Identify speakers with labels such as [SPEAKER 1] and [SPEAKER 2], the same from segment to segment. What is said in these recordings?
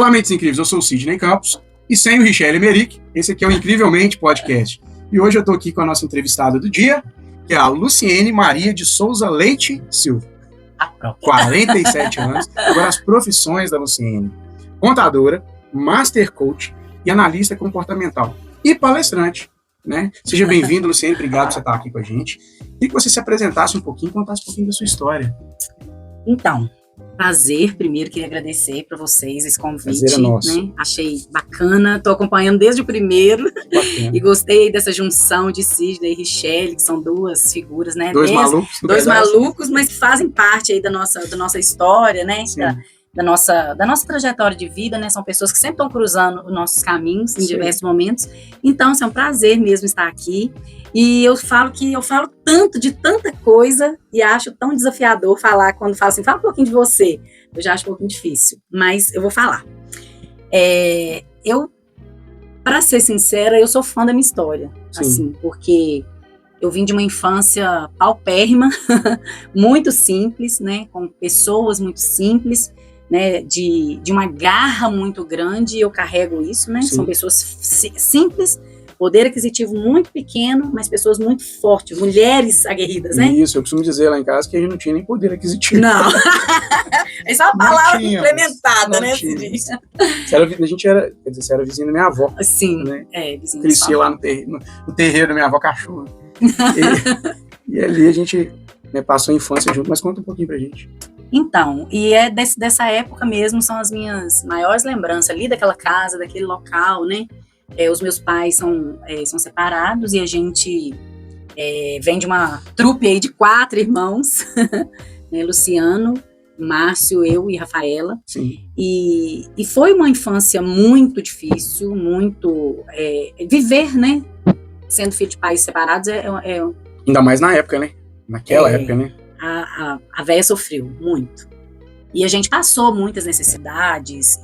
[SPEAKER 1] Olá, mentes incríveis, eu sou o Sidney Campos, e sem o Richelle Emerick, esse aqui é o Incrivelmente Podcast. E hoje eu estou aqui com a nossa entrevistada do dia, que é a Luciene Maria de Souza Leite Silva. 47 anos. Agora as profissões da Luciene: contadora, master coach e analista comportamental. E palestrante, né? Seja bem-vindo, Luciene, obrigado por você estar aqui com a gente. Queria que você se apresentasse um pouquinho, contasse um pouquinho da sua história.
[SPEAKER 2] Então, prazer, primeiro queria agradecer para vocês esse convite.
[SPEAKER 1] Prazer é nosso.
[SPEAKER 2] Né? Achei bacana, estou acompanhando desde o primeiro e gostei dessa junção de Sidney e Richelle, que são duas figuras, né?
[SPEAKER 1] Dois
[SPEAKER 2] malucos, mas que fazem parte aí da nossa história, né? Da nossa trajetória de vida, né? São pessoas que sempre estão cruzando os nossos caminhos em diversos momentos. Então, é um prazer mesmo estar aqui. E eu falo tanto de tanta coisa e acho tão desafiador falar quando falo assim, fala um pouquinho de você. Eu já acho um pouquinho difícil, mas eu vou falar. Para ser sincera, eu sou fã da minha história, assim, porque eu vim de uma infância paupérrima, muito simples, né, com pessoas muito simples, né, de uma garra muito grande, eu carrego isso, né, são pessoas simples, poder aquisitivo muito pequeno, mas pessoas muito fortes, mulheres aguerridas, né?
[SPEAKER 1] Isso, eu costumo dizer lá em casa que a gente não tinha nem poder aquisitivo.
[SPEAKER 2] Não. Essa é uma palavra implementada, né?
[SPEAKER 1] A gente era, quer dizer, você era vizinho da minha avó.
[SPEAKER 2] Sim,
[SPEAKER 1] né?
[SPEAKER 2] Vizinho.
[SPEAKER 1] Cresci lá no terreiro da minha avó cachorra. e ali a gente, né, passou a infância junto, mas conta um pouquinho pra gente.
[SPEAKER 2] Então, e dessa época mesmo, são as minhas maiores lembranças ali daquela casa, daquele local, né? Os meus pais são separados e a gente vem de uma trupe aí de 4 irmãos, né, Luciano, Márcio, eu e Rafaela.
[SPEAKER 1] Sim.
[SPEAKER 2] E foi uma infância muito difícil, muito viver, né? Sendo filho de pais separados
[SPEAKER 1] Ainda mais na época, né? Naquela época, né?
[SPEAKER 2] A véia sofreu muito. E a gente passou muitas necessidades.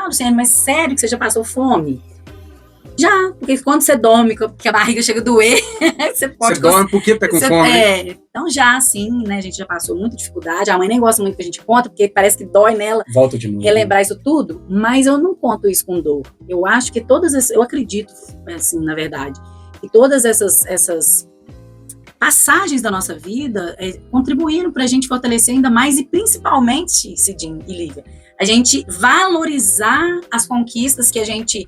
[SPEAKER 2] Luciano, mas sério que você já passou fome? Já, porque quando você dorme, que a barriga chega a doer, você
[SPEAKER 1] dorme porque tá com fome.
[SPEAKER 2] Então já, sim, né, a gente já passou muita dificuldade, a mãe nem gosta muito que a gente conta, porque parece que dói nela.
[SPEAKER 1] Volta de novo.
[SPEAKER 2] Relembrar isso tudo, mas eu não conto isso com dor. Eu acho que eu acredito, assim, na verdade, que todas essas passagens da nossa vida contribuíram para a gente fortalecer ainda mais, e principalmente, Cidinho e Lívia, a gente valorizar as conquistas que a gente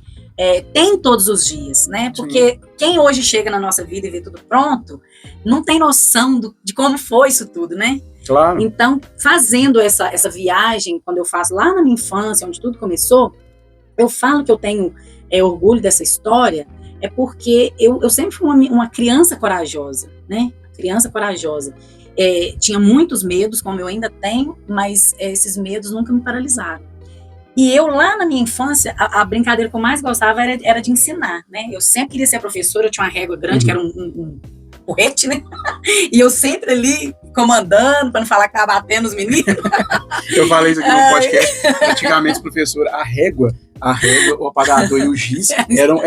[SPEAKER 2] tem todos os dias, né? Porque quem hoje chega na nossa vida e vê tudo pronto, não tem noção de como foi isso tudo, né?
[SPEAKER 1] Claro.
[SPEAKER 2] Então, fazendo essa viagem, quando eu faço lá na minha infância, onde tudo começou, eu falo que eu tenho orgulho dessa história, porque eu sempre fui uma criança corajosa, né? Criança corajosa. Tinha muitos medos, como eu ainda tenho, mas esses medos nunca me paralisaram. E eu, lá na minha infância, a brincadeira que eu mais gostava era de ensinar, né? Eu sempre queria ser professora, eu tinha uma régua grande, que era um porrete, né? E eu sempre ali comandando, para não falar que estava batendo os meninos.
[SPEAKER 1] Eu falei isso aqui no podcast. Antigamente, professora, a régua, o apagador e o giz eram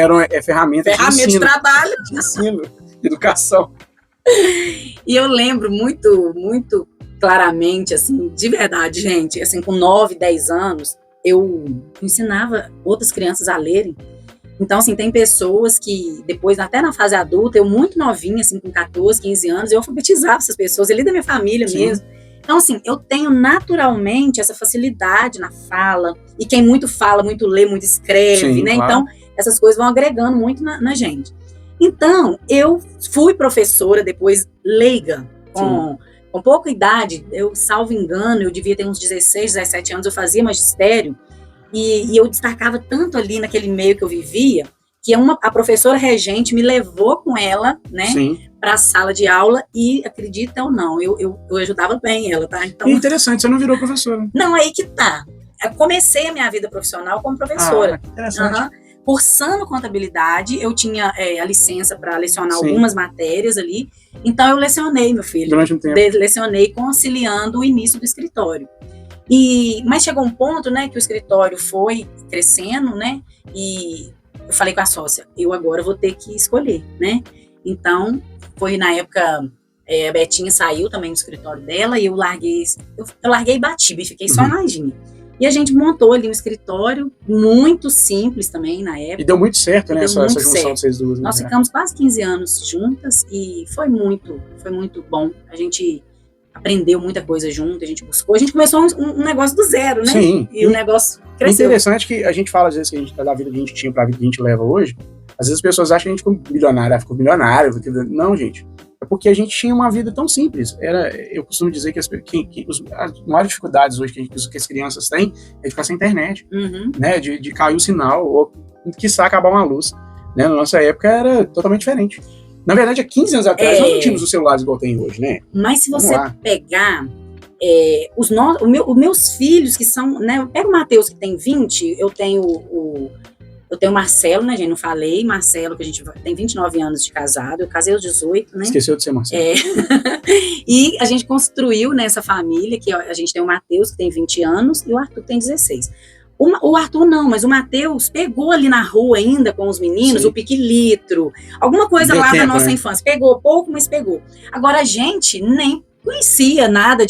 [SPEAKER 1] ferramentas
[SPEAKER 2] de trabalho.
[SPEAKER 1] De ensino, de educação.
[SPEAKER 2] E eu lembro muito, muito claramente, assim, de verdade, gente, assim, com 9, 10 anos, eu ensinava outras crianças a lerem. Então, assim, tem pessoas que depois, até na fase adulta, eu muito novinha, assim, com 14, 15 anos, eu alfabetizava essas pessoas, ali da minha família mesmo. Então, assim, eu tenho naturalmente essa facilidade na fala, e quem muito fala, muito lê, muito escreve, né? Claro. Então, essas coisas vão agregando muito na gente. Então, eu fui professora, depois leiga, com pouca idade, eu, salvo engano, eu devia ter uns 16, 17 anos, eu fazia magistério, e eu destacava tanto ali naquele meio que eu vivia, que a professora regente me levou com ela, né, para a sala de aula, e acredita ou não, eu ajudava bem ela, tá? Então,
[SPEAKER 1] interessante, você não virou professora.
[SPEAKER 2] Não, aí que tá. Eu comecei a minha vida profissional como professora.
[SPEAKER 1] Interessante.
[SPEAKER 2] Cursando contabilidade, eu tinha a licença para lecionar algumas matérias ali, então eu lecionei, meu filho.
[SPEAKER 1] Durante um tempo.
[SPEAKER 2] Lecionei conciliando o início do escritório. Mas chegou um ponto, né, que o escritório foi crescendo, né, e eu falei com a sócia, eu agora vou ter que escolher, né. Então, foi na época, a Betinha saiu também do escritório dela, e eu larguei e bati, fiquei só na Nadinha. E a gente montou ali um escritório muito simples também na época.
[SPEAKER 1] E deu muito certo, né, essa junção
[SPEAKER 2] certo.
[SPEAKER 1] de vocês duas.
[SPEAKER 2] Nós
[SPEAKER 1] né?
[SPEAKER 2] ficamos quase 15 anos juntas e foi muito bom. A gente aprendeu muita coisa junto, a gente buscou. A gente começou um negócio do zero, né?
[SPEAKER 1] Sim.
[SPEAKER 2] E o negócio cresceu.
[SPEAKER 1] Interessante que a gente fala às vezes que a gente, da vida que a gente tinha para a vida que a gente leva hoje, às vezes as pessoas acham que a gente ficou milionário. Não, gente. É porque a gente tinha uma vida tão simples. Eu costumo dizer que as maiores dificuldades hoje que as crianças têm é de ficar sem internet, né? De cair o sinal, ou quiçá acabar uma luz. Né? Na nossa época era totalmente diferente. Na verdade, há 15 anos atrás, nós não tínhamos os celulares igual tem hoje, né?
[SPEAKER 2] Mas se você pegar os meus filhos, que são, né? Pega o Matheus, que tem 20, eu tenho o Marcelo, né, gente? Não falei. Marcelo, que a gente tem 29 anos de casado. Eu casei aos 18, né? Esqueceu
[SPEAKER 1] de ser Marcelo.
[SPEAKER 2] E a gente construiu nessa família, que a gente tem o Matheus, que tem 20 anos, e o Arthur, que tem 16. O Arthur não, mas o Matheus pegou ali na rua ainda com os meninos, o piquilitro, alguma coisa lá da nossa infância. Pegou pouco, mas pegou. Agora a gente nem conhecia nada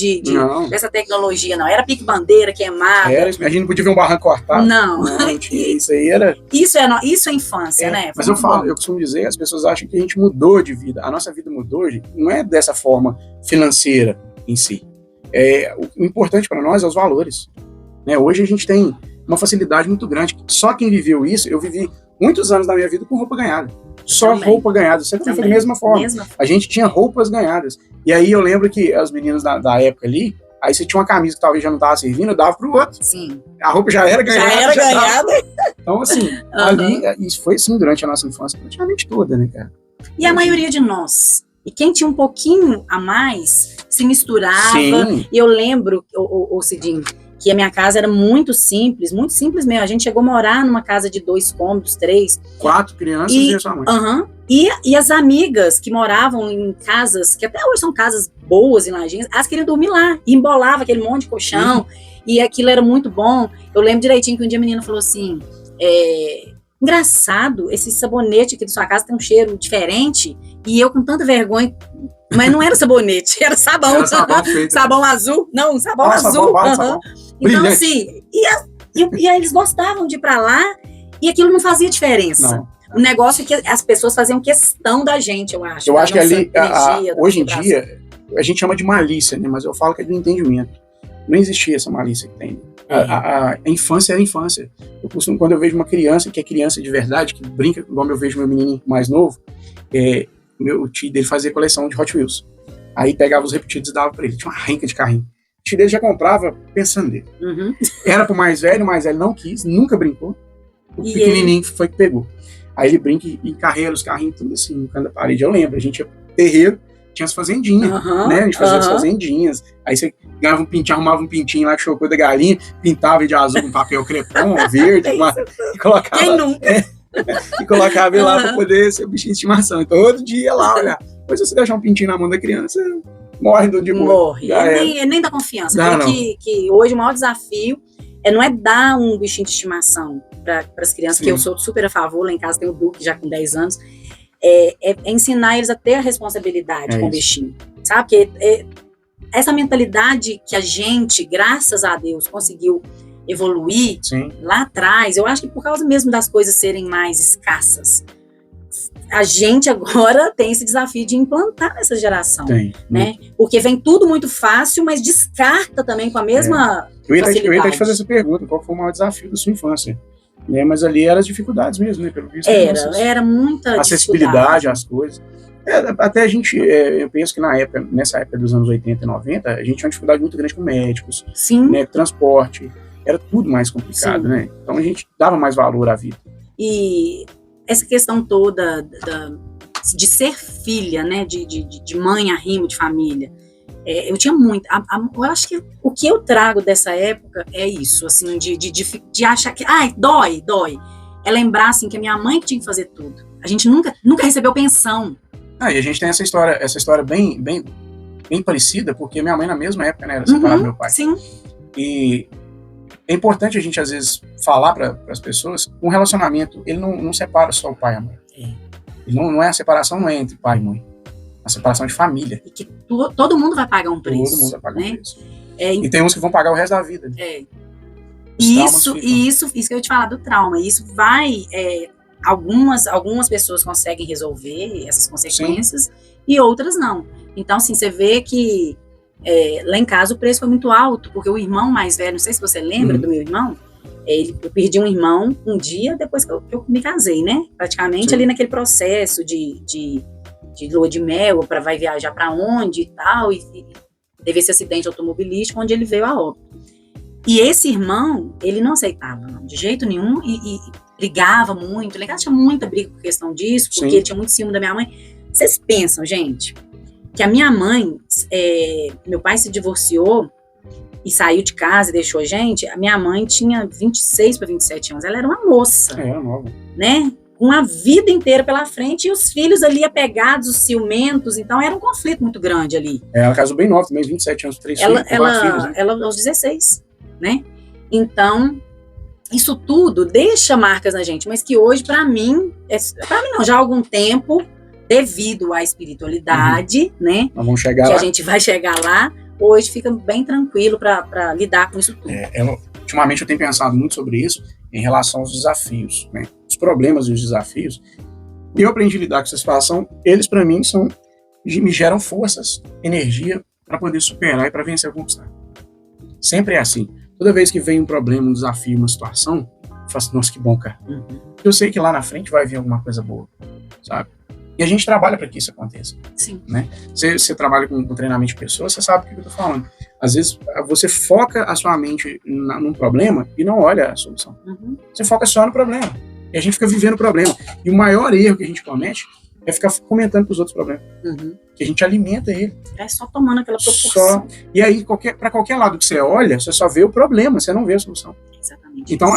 [SPEAKER 2] dessa tecnologia, não. Era pique-bandeira, queimada.
[SPEAKER 1] A gente não podia ver um barranco cortado.
[SPEAKER 2] Não.
[SPEAKER 1] Isso aí era...
[SPEAKER 2] Isso é infância, né?
[SPEAKER 1] Mas eu costumo dizer, as pessoas acham que a gente mudou de vida. A nossa vida mudou, não é dessa forma financeira em si. O importante para nós é os valores. Né? Hoje a gente tem uma facilidade muito grande. Só quem viveu isso, eu vivi muitos anos da minha vida com roupa ganhada. Só roupa ganhada. Você também foi da mesma forma. A gente tinha roupas ganhadas. E aí eu lembro que as meninas da época ali, aí você tinha uma camisa que talvez já não estava servindo, eu dava pro outro.
[SPEAKER 2] Sim.
[SPEAKER 1] A roupa já era ganhada.
[SPEAKER 2] Já era ganhada.
[SPEAKER 1] Então, assim, ali, isso foi assim durante a nossa infância, praticamente toda, né, cara?
[SPEAKER 2] E a maioria de nós. E quem tinha um pouquinho a mais, se misturava.
[SPEAKER 1] Sim.
[SPEAKER 2] E eu lembro, Cidinho, que a minha casa era muito simples mesmo. A gente chegou a morar numa casa de 2 cômodos, 3.
[SPEAKER 1] 4 crianças e a sua mãe.
[SPEAKER 2] E as amigas que moravam em casas, que até hoje são casas boas em Lajinhas, elas queriam dormir lá. E embolava aquele monte de colchão. E aquilo era muito bom. Eu lembro direitinho que um dia a menina falou assim, engraçado, esse sabonete aqui da sua casa tem um cheiro diferente. E eu com tanta vergonha... Mas não era sabonete, era sabão.
[SPEAKER 1] Era sabão feito.
[SPEAKER 2] Sabão azul. Não, sabão azul.
[SPEAKER 1] Sabão.
[SPEAKER 2] Então, assim, e aí eles gostavam de ir pra lá e aquilo não fazia diferença.
[SPEAKER 1] Não.
[SPEAKER 2] O negócio é que as pessoas faziam questão da gente, eu acho.
[SPEAKER 1] Eu acho que ali, hoje em dia, a gente chama de malícia, né? Mas eu falo que é do entendimento. Não existia essa malícia que tem. A infância era a infância. Eu costumo, quando eu vejo uma criança, que é criança de verdade, que brinca, igual eu vejo meu menininho mais novo, o tio dele fazia coleção de Hot Wheels. Aí pegava os repetidos e dava pra ele. Tinha uma renca de carrinho. O tio dele já comprava pensando nele. Era pro mais velho, o mais velho não quis, nunca brincou. O pequenininho foi que pegou. Aí ele brinca e encarrega os carrinhos tudo assim, no canto da parede. Eu lembro, a gente ia pro terreiro, tinha as fazendinhas, né? A gente fazia as fazendinhas. Aí você ganhava um pintinho, arrumava um pintinho lá que chocou da galinha, pintava de azul com papel crepom, verde, e colocava.
[SPEAKER 2] Quem nunca?
[SPEAKER 1] E colocava ele lá pra poder ser o bichinho de estimação. Então, todo dia lá, olha. Depois você deixar um pintinho na mão da criança, morre de boa.
[SPEAKER 2] Morre. Nem dá confiança. Que hoje o maior desafio não é dar um bichinho de estimação para as crianças, que eu sou super a favor. Lá em casa tem o Duque já com 10 anos. É ensinar eles a ter a responsabilidade com o bichinho. Sabe? Porque essa mentalidade que a gente, graças a Deus, conseguiu evoluir lá atrás, eu acho que por causa mesmo das coisas serem mais escassas, a gente agora tem esse desafio de implantar nessa geração, né? Porque vem tudo muito fácil, mas descarta também com a mesma facilidade.
[SPEAKER 1] Eu ia te fazer essa pergunta, qual foi o maior desafio da sua infância? Mas ali eram as dificuldades mesmo, né? Pelo visto,
[SPEAKER 2] era muita
[SPEAKER 1] acessibilidade às coisas. Até a gente, eu penso que nessa época dos anos 80 e 90, a gente tinha uma dificuldade muito grande com médicos, né, transporte, era tudo mais complicado, né? Então a gente dava mais valor à vida.
[SPEAKER 2] E essa questão toda de ser filha, né, de mãe arrimo, de família, eu tinha muito. Eu acho que o que eu trago dessa época é isso, assim, de achar que, dói. É lembrar, assim, que a minha mãe que tinha que fazer tudo. A gente nunca recebeu pensão.
[SPEAKER 1] E a gente tem essa história bem parecida, porque minha mãe na mesma época, né, era separada do meu pai.
[SPEAKER 2] Sim.
[SPEAKER 1] E é importante a gente, às vezes, falar para as pessoas que um relacionamento, ele não separa só o pai e a mãe. Não é a separação, não é entre pai e mãe. A separação de família.
[SPEAKER 2] E que todo mundo vai pagar um preço.
[SPEAKER 1] Todo mundo vai pagar um preço. E tem uns que vão pagar o resto da vida. Né?
[SPEAKER 2] Isso que eu ia te falar do trauma. Isso vai... algumas pessoas conseguem resolver essas consequências. Sim. E outras não. Então, assim, você vê que lá em casa o preço foi muito alto, porque o irmão mais velho, não sei se você lembra do meu irmão, eu perdi um irmão um dia depois que eu me casei, né? Praticamente. Sim. Ali naquele processo de lua de mel, vai viajar para onde e tal, e teve esse acidente automobilístico onde ele veio a óbito. E esse irmão, ele não aceitava, não, de jeito nenhum, e brigava muito. Lá em casa tinha muita briga por questão disso, porque Sim. ele tinha muito ciúme da minha mãe. Vocês pensam, gente, que a minha mãe, meu pai se divorciou e saiu de casa e deixou a gente. A minha mãe tinha 26 para 27 anos, ela era uma moça,
[SPEAKER 1] nova,
[SPEAKER 2] né? Com a vida inteira pela frente, e os filhos ali apegados, os ciumentos, então era um conflito muito grande ali.
[SPEAKER 1] Ela casou bem nova também, 27 anos, 3 filhos, 4 filhos, né?
[SPEAKER 2] Ela aos 16, né? Então, isso tudo deixa marcas na gente, mas que hoje, para mim não, já há algum tempo, devido à espiritualidade, né?
[SPEAKER 1] Nós vamos chegar
[SPEAKER 2] que
[SPEAKER 1] lá.
[SPEAKER 2] A gente vai chegar lá, hoje fica bem tranquilo para lidar com isso tudo.
[SPEAKER 1] Ultimamente eu tenho pensado muito sobre isso em relação aos desafios, né? Os problemas e os desafios. Eu aprendi a lidar com essa situação, eles para mim me geram forças, energia para poder superar e para vencer ou conquistar. Sempre é assim. Toda vez que vem um problema, um desafio, uma situação, eu falo assim, nossa, que bom, cara. Eu sei que lá na frente vai vir alguma coisa boa, sabe? E a gente trabalha para que isso aconteça.
[SPEAKER 2] Sim.
[SPEAKER 1] Né? Você trabalha com treinamento de pessoas, você sabe o que eu tô falando. Às vezes, você foca a sua mente num problema e não olha a solução. Você foca só no problema. E a gente fica vivendo o problema. E o maior erro que a gente comete é ficar comentando com os outros problemas. Que a gente alimenta ele.
[SPEAKER 2] É só tomando aquela proporção.
[SPEAKER 1] E aí, para qualquer lado que você olha, você só vê o problema, você não vê a solução.
[SPEAKER 2] Exatamente.
[SPEAKER 1] Então,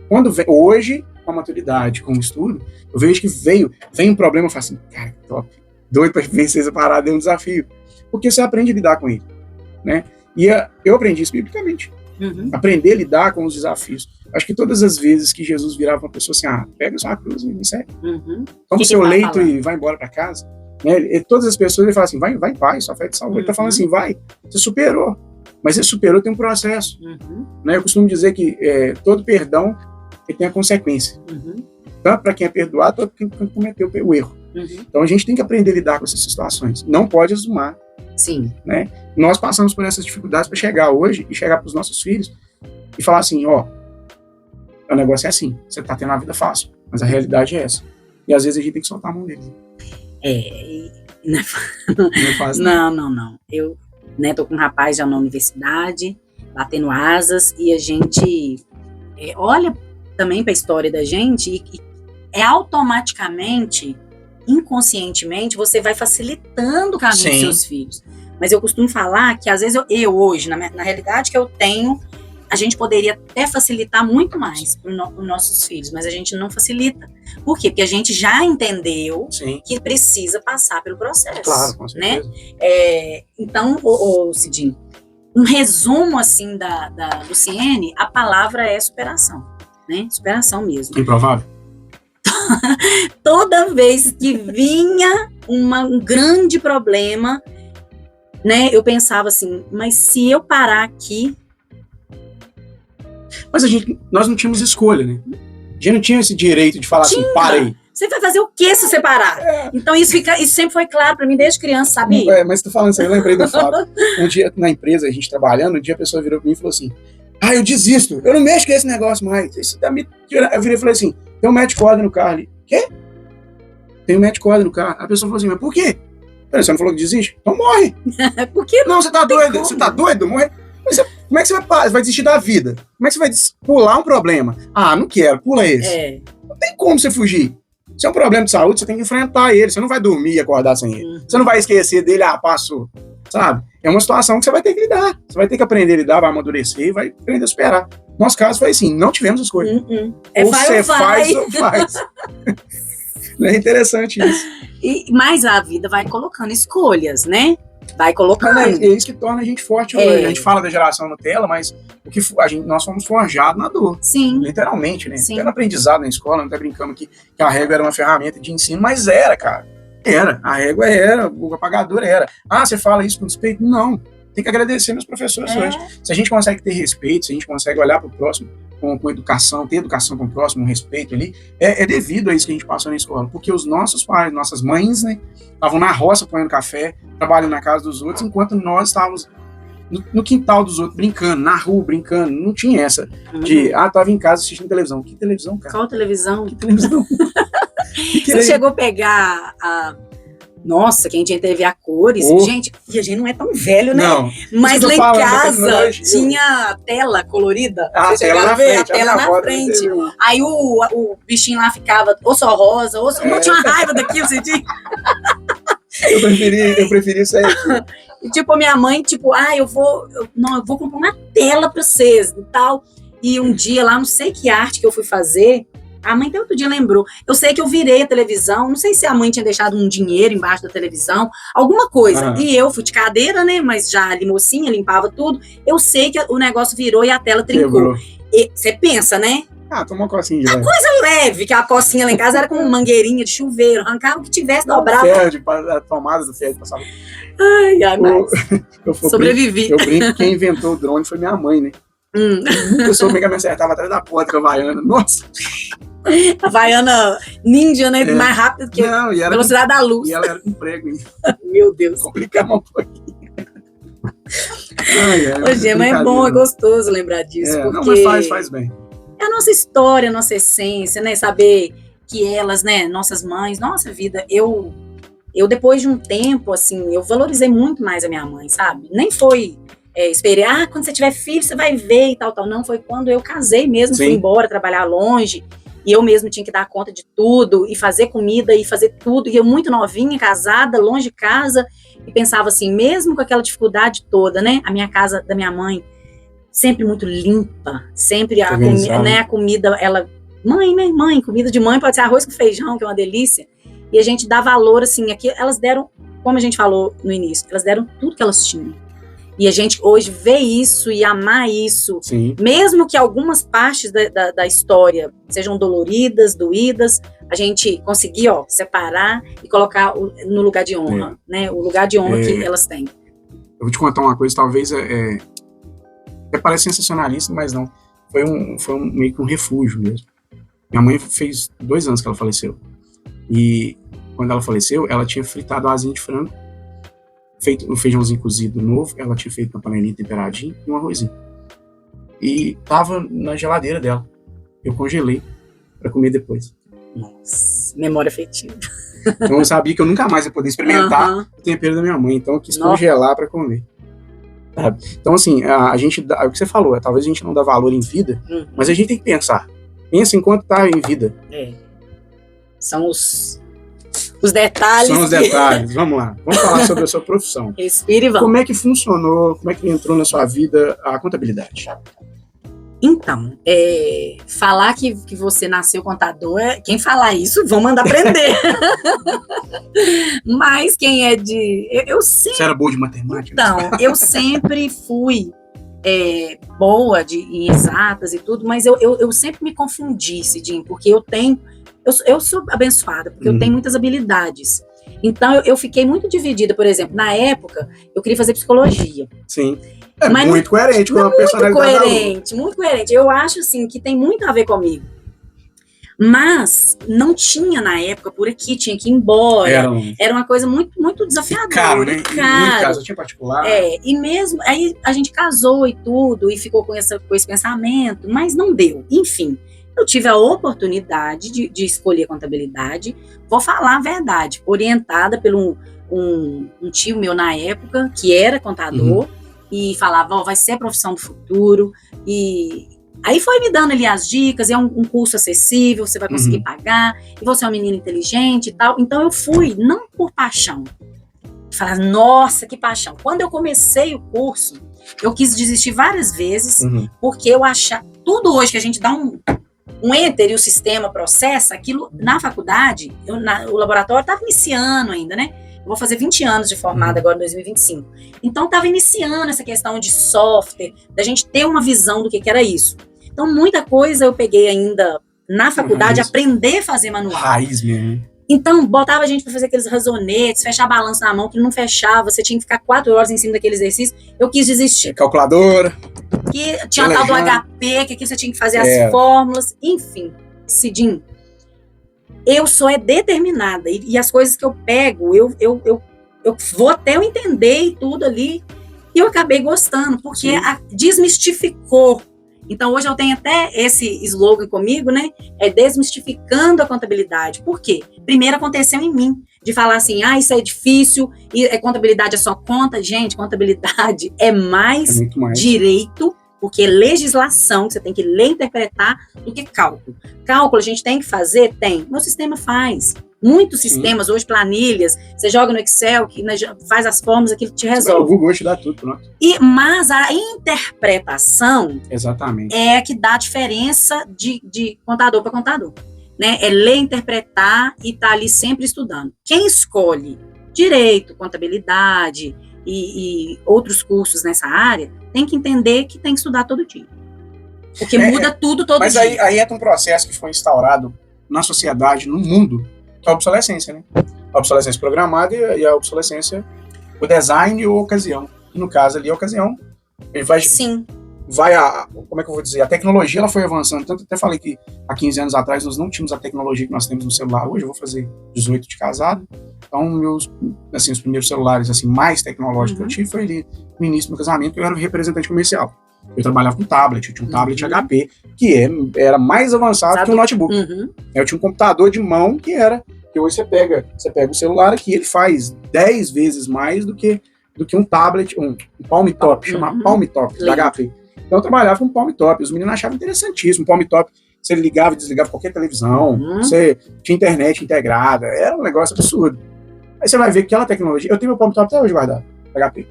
[SPEAKER 1] quando hoje, com a maturidade, com o estudo, eu vejo que vem um problema, eu falo assim, cara, top, doido para vencer essa parada, é um desafio. Porque você aprende a lidar com ele, né? E eu aprendi isso biblicamente. Aprender a lidar com os desafios. Acho que todas as vezes que Jesus virava uma pessoa assim, pega sua cruz e me segue. Toma o seu leito e vai embora para casa. Né? Todas as pessoas, ele fala assim, vai em paz, sua fé te salvou. Ele tá falando assim, vai, você superou. Mas você superou, tem um processo. Né? Eu costumo dizer que todo perdão ele tem a consequência. Tanto para quem é perdoado, quanto para quem cometeu o erro. Então a gente tem que aprender a lidar com essas situações. Não pode exumar.
[SPEAKER 2] Sim.
[SPEAKER 1] Né? Nós passamos por essas dificuldades para chegar hoje e chegar para os nossos filhos e falar assim, o negócio é assim, você tá tendo uma vida fácil, mas a realidade é essa. E às vezes a gente tem que soltar a mão deles.
[SPEAKER 2] Não é fácil. Não. Eu tô com um rapaz já na universidade, batendo asas, e a gente olha também para a história da gente e automaticamente, inconscientemente, você vai facilitando o caminho dos seus filhos. Mas eu costumo falar que às vezes eu hoje, na realidade que eu tenho, a gente poderia até facilitar muito mais para os nossos filhos, mas a gente não facilita. Por quê? Porque a gente já entendeu que precisa passar pelo processo.
[SPEAKER 1] Claro, com certeza.
[SPEAKER 2] Né? Então, Cidinho, um resumo assim da Luciene, a palavra é superação, né? Superação mesmo.
[SPEAKER 1] Improvável?
[SPEAKER 2] Toda vez que vinha um grande problema, né, eu pensava assim, mas se eu parar aqui...
[SPEAKER 1] Mas nós não tínhamos escolha, né? A gente não tinha esse direito de falar assim, parei.
[SPEAKER 2] Você vai fazer o que se você parar? Então isso sempre foi claro pra mim desde criança, sabia?
[SPEAKER 1] Mas tô falando isso aí, eu lembrei do fato. Um dia na empresa, a gente trabalhando, um dia a pessoa virou pra mim e falou assim, eu desisto, eu não mexo com esse negócio mais. Isso tá me tirando. Eu virei e falei assim, tem um match cord no carro ali. Quê? Tem um match cord no carro. A pessoa falou assim, mas por quê? Você não falou que desiste? Então morre.
[SPEAKER 2] Por que
[SPEAKER 1] não? Você tá doido? Você tá doido? Morre. Como é que você vai desistir da vida? Como é que você vai pular um problema? Não quero, pula esse. Não tem como você fugir. Se é um problema de saúde, você tem que enfrentar ele. Você não vai dormir e acordar sem ele. Você não vai esquecer dele, passou. Sabe? É uma situação que você vai ter que lidar. Você vai ter que aprender a lidar, vai amadurecer e vai aprender a superar. Nosso caso foi assim, não tivemos escolha.
[SPEAKER 2] Ou você
[SPEAKER 1] faz ou faz. É interessante isso.
[SPEAKER 2] Mas a vida vai colocando escolhas, né? Vai colocando.
[SPEAKER 1] É isso que torna a gente forte hoje. A gente fala da geração Nutella, mas nós fomos forjados na dor.
[SPEAKER 2] Sim.
[SPEAKER 1] Literalmente, né? Era aprendizado na escola, não tá brincando que a régua era uma ferramenta de ensino, mas era, cara. Era. A régua era, o apagador era. Você fala isso com respeito? Não. tem que agradecer meus professores hoje. Se a gente consegue ter respeito, se a gente consegue olhar para o próximo com educação, ter educação com o próximo, um respeito ali, é devido a isso que a gente passou na escola. Porque os nossos pais, nossas mães, né, estavam na roça ponhando café, trabalhando na casa dos outros, enquanto nós estávamos no quintal dos outros, brincando, na rua, brincando. Não tinha essa de, tava em casa assistindo televisão. Que televisão, cara?
[SPEAKER 2] Qual televisão?
[SPEAKER 1] Que televisão?
[SPEAKER 2] Você chegou a pegar a... Nossa, quem tinha TV a cores. Gente, e a gente não é tão velho, né?
[SPEAKER 1] Não.
[SPEAKER 2] Mas lá em casa tinha tela colorida.
[SPEAKER 1] Você chegava a ver a tela na frente.
[SPEAKER 2] Aí o bichinho lá ficava ou só rosa, ou só... Eu tinha uma raiva daquilo, você tinha...
[SPEAKER 1] Eu preferi isso aí.
[SPEAKER 2] E tipo, a minha mãe, tipo, eu vou comprar uma tela pra vocês e tal. E um dia lá, não sei que arte que eu fui fazer, a mãe até outro dia lembrou. Eu sei que eu virei a televisão, não sei se a mãe tinha deixado um dinheiro embaixo da televisão, alguma coisa. E eu fui de cadeira, né, mas já ali mocinha, limpava tudo. Eu sei que o negócio virou e a tela trincou. Você pensa, né?
[SPEAKER 1] Toma uma cocinha de leve.
[SPEAKER 2] Coisa leve, que a cocinha lá em casa era com mangueirinha de chuveiro, arrancava o que tivesse, dobrava.
[SPEAKER 1] A tomada do ferro passava.
[SPEAKER 2] Mas sobrevivi.
[SPEAKER 1] Eu brinco que quem inventou o drone foi minha mãe, né? Eu soube que me acertava atrás da porta com a Havaiana. Nossa!
[SPEAKER 2] A Havaiana ninja, né? Mais rápido que a velocidade da luz.
[SPEAKER 1] E ela era com prego.
[SPEAKER 2] Meu Deus.
[SPEAKER 1] Complicava um pouquinho.
[SPEAKER 2] Hoje, mas é bom, é gostoso lembrar disso. Porque
[SPEAKER 1] não, mas faz bem.
[SPEAKER 2] É a nossa história, a nossa essência, né? Saber que elas, né? Nossas mães, nossa vida. Eu depois de um tempo, assim, eu valorizei muito mais a minha mãe, sabe? Nem foi... esperei, quando você tiver filho, você vai ver e tal. Não, foi quando eu casei mesmo, fui embora, trabalhar longe, e eu mesmo tinha que dar conta de tudo, e fazer comida, e fazer tudo, e eu muito novinha, casada, longe de casa, e pensava assim, mesmo com aquela dificuldade toda, né, a minha casa da minha mãe, sempre muito limpa, sempre a comida, ela, mãe, comida de mãe pode ser arroz com feijão, que é uma delícia, e a gente dá valor, assim, aqui, elas deram, como a gente falou no início, elas deram tudo que elas tinham. E a gente hoje vê isso e amar isso, mesmo que algumas partes da história sejam doloridas, doídas, a gente conseguir separar e colocar no lugar de honra, né? O lugar de honra que elas têm.
[SPEAKER 1] Eu vou te contar uma coisa, talvez até parece sensacionalista, mas não. Foi meio que um refúgio mesmo. Minha mãe fez 2 anos que ela faleceu. E quando ela faleceu, ela tinha fritado a asinha de frango, feito um feijãozinho cozido novo, ela tinha feito uma panelinha temperadinha e um arrozinho. E tava na geladeira dela. Eu congelei para comer depois.
[SPEAKER 2] Nossa, memória afetiva.
[SPEAKER 1] Então eu sabia que eu nunca mais ia poder experimentar o tempero da minha mãe, então eu quis congelar para comer. Sabe? Então assim, a gente dá, é o que você falou, talvez a gente não dá valor em vida, mas a gente tem que pensar. Pensa enquanto tá em vida.
[SPEAKER 2] São os detalhes.
[SPEAKER 1] São os detalhes. Vamos lá. Vamos falar sobre a sua profissão.
[SPEAKER 2] Respire e vamos.
[SPEAKER 1] Como é que funcionou, como é que entrou na sua vida a contabilidade?
[SPEAKER 2] Então, falar que você nasceu contador, quem falar isso, vão mandar prender. Mas quem é de... Eu sempre...
[SPEAKER 1] Você era boa de matemática?
[SPEAKER 2] Então, eu sempre fui boa em exatas e tudo, mas eu sempre me confundi, Cidinho, porque eu sou abençoada, porque eu tenho muitas habilidades. Então, eu fiquei muito dividida. Por exemplo, na época, eu queria fazer psicologia.
[SPEAKER 1] Sim. Mas muito coerente com a personalidade.
[SPEAKER 2] Muito coerente. Eu acho, assim, que tem muito a ver comigo. Mas não tinha na época por aqui, tinha que ir embora. Era uma coisa muito, muito desafiadora.
[SPEAKER 1] Caro, né? Muito caro, tinha particular.
[SPEAKER 2] E mesmo, aí a gente casou e tudo, e ficou com esse pensamento, mas não deu. Enfim, eu tive a oportunidade de escolher contabilidade, vou falar a verdade, orientada por um tio meu na época, que era contador, e falava, vai ser a profissão do futuro, e aí foi me dando ali as dicas, é um curso acessível, você vai conseguir pagar, e você é uma menina inteligente e tal. Então eu fui, não por paixão, falar, nossa, que paixão. Quando eu comecei o curso, eu quis desistir várias vezes, porque eu achava, tudo hoje que a gente dá um enter e o sistema processa, aquilo na faculdade, o laboratório estava iniciando ainda, né? Eu vou fazer 20 anos de formada agora em 2025. Então, estava iniciando essa questão de software, da gente ter uma visão do que era isso. Então, muita coisa eu peguei ainda na faculdade, aprender a fazer manual.
[SPEAKER 1] Raiz mesmo.
[SPEAKER 2] Então, botava a gente para fazer aqueles razonetes, fechar a balança na mão, que não fechava, você tinha que ficar 4 horas em cima daquele exercício. Eu quis desistir.
[SPEAKER 1] Calculadora.
[SPEAKER 2] Que tinha tal do HP, que aqui você tinha que fazer as fórmulas, enfim. Cidinho, eu sou determinada, e as coisas que eu pego, eu vou até eu entender e tudo ali, e eu acabei gostando, porque desmistificou. Então, hoje eu tenho até esse slogan comigo, né? É desmistificando a contabilidade. Por quê? Primeiro aconteceu em mim, de falar assim, isso é difícil, e contabilidade é só conta. Gente, contabilidade é muito mais direito, porque é legislação, que você tem que ler e interpretar, do que cálculo. Cálculo a gente tem que fazer? Tem. Meu sistema faz. Muitos sistemas, hoje planilhas, você joga no Excel, faz as fórmulas, aquilo te resolve.
[SPEAKER 1] O Google te dá tudo, pronto.
[SPEAKER 2] Mas a interpretação
[SPEAKER 1] exatamente
[SPEAKER 2] é que dá a diferença de contador para contador. Né? É ler, interpretar e estar ali sempre estudando. Quem escolhe direito, contabilidade e outros cursos nessa área, tem que entender que tem que estudar todo dia. Porque muda tudo todo dia.
[SPEAKER 1] Mas aí entra um processo que foi instaurado na sociedade, no mundo, que é a obsolescência, né? A obsolescência programada e a obsolescência, o design e a ocasião. E no caso ali, a ocasião, ele vai...
[SPEAKER 2] Sim.
[SPEAKER 1] Como é que eu vou dizer? A tecnologia, ela foi avançando. Tanto até falei que há 15 anos atrás nós não tínhamos a tecnologia que nós temos no celular. Hoje eu vou fazer 18 de casado. Então, os primeiros celulares assim, mais tecnológicos que eu tive foi ali no início do meu casamento, que eu era representante comercial. Eu trabalhava com tablet, eu tinha um tablet HP, que era mais avançado que um notebook. Eu tinha um computador de mão que hoje você pega o celular aqui, ele faz 10 vezes mais do que um tablet, um Palm Top, chama Palm Top, da HP. Então eu trabalhava com Palm Top, os meninos achavam interessantíssimo. Palm Top, você ligava e desligava qualquer televisão, você tinha internet integrada, era um negócio absurdo. Aí você vai ver que aquela tecnologia, eu tenho meu Palm Top até hoje guardado, HP.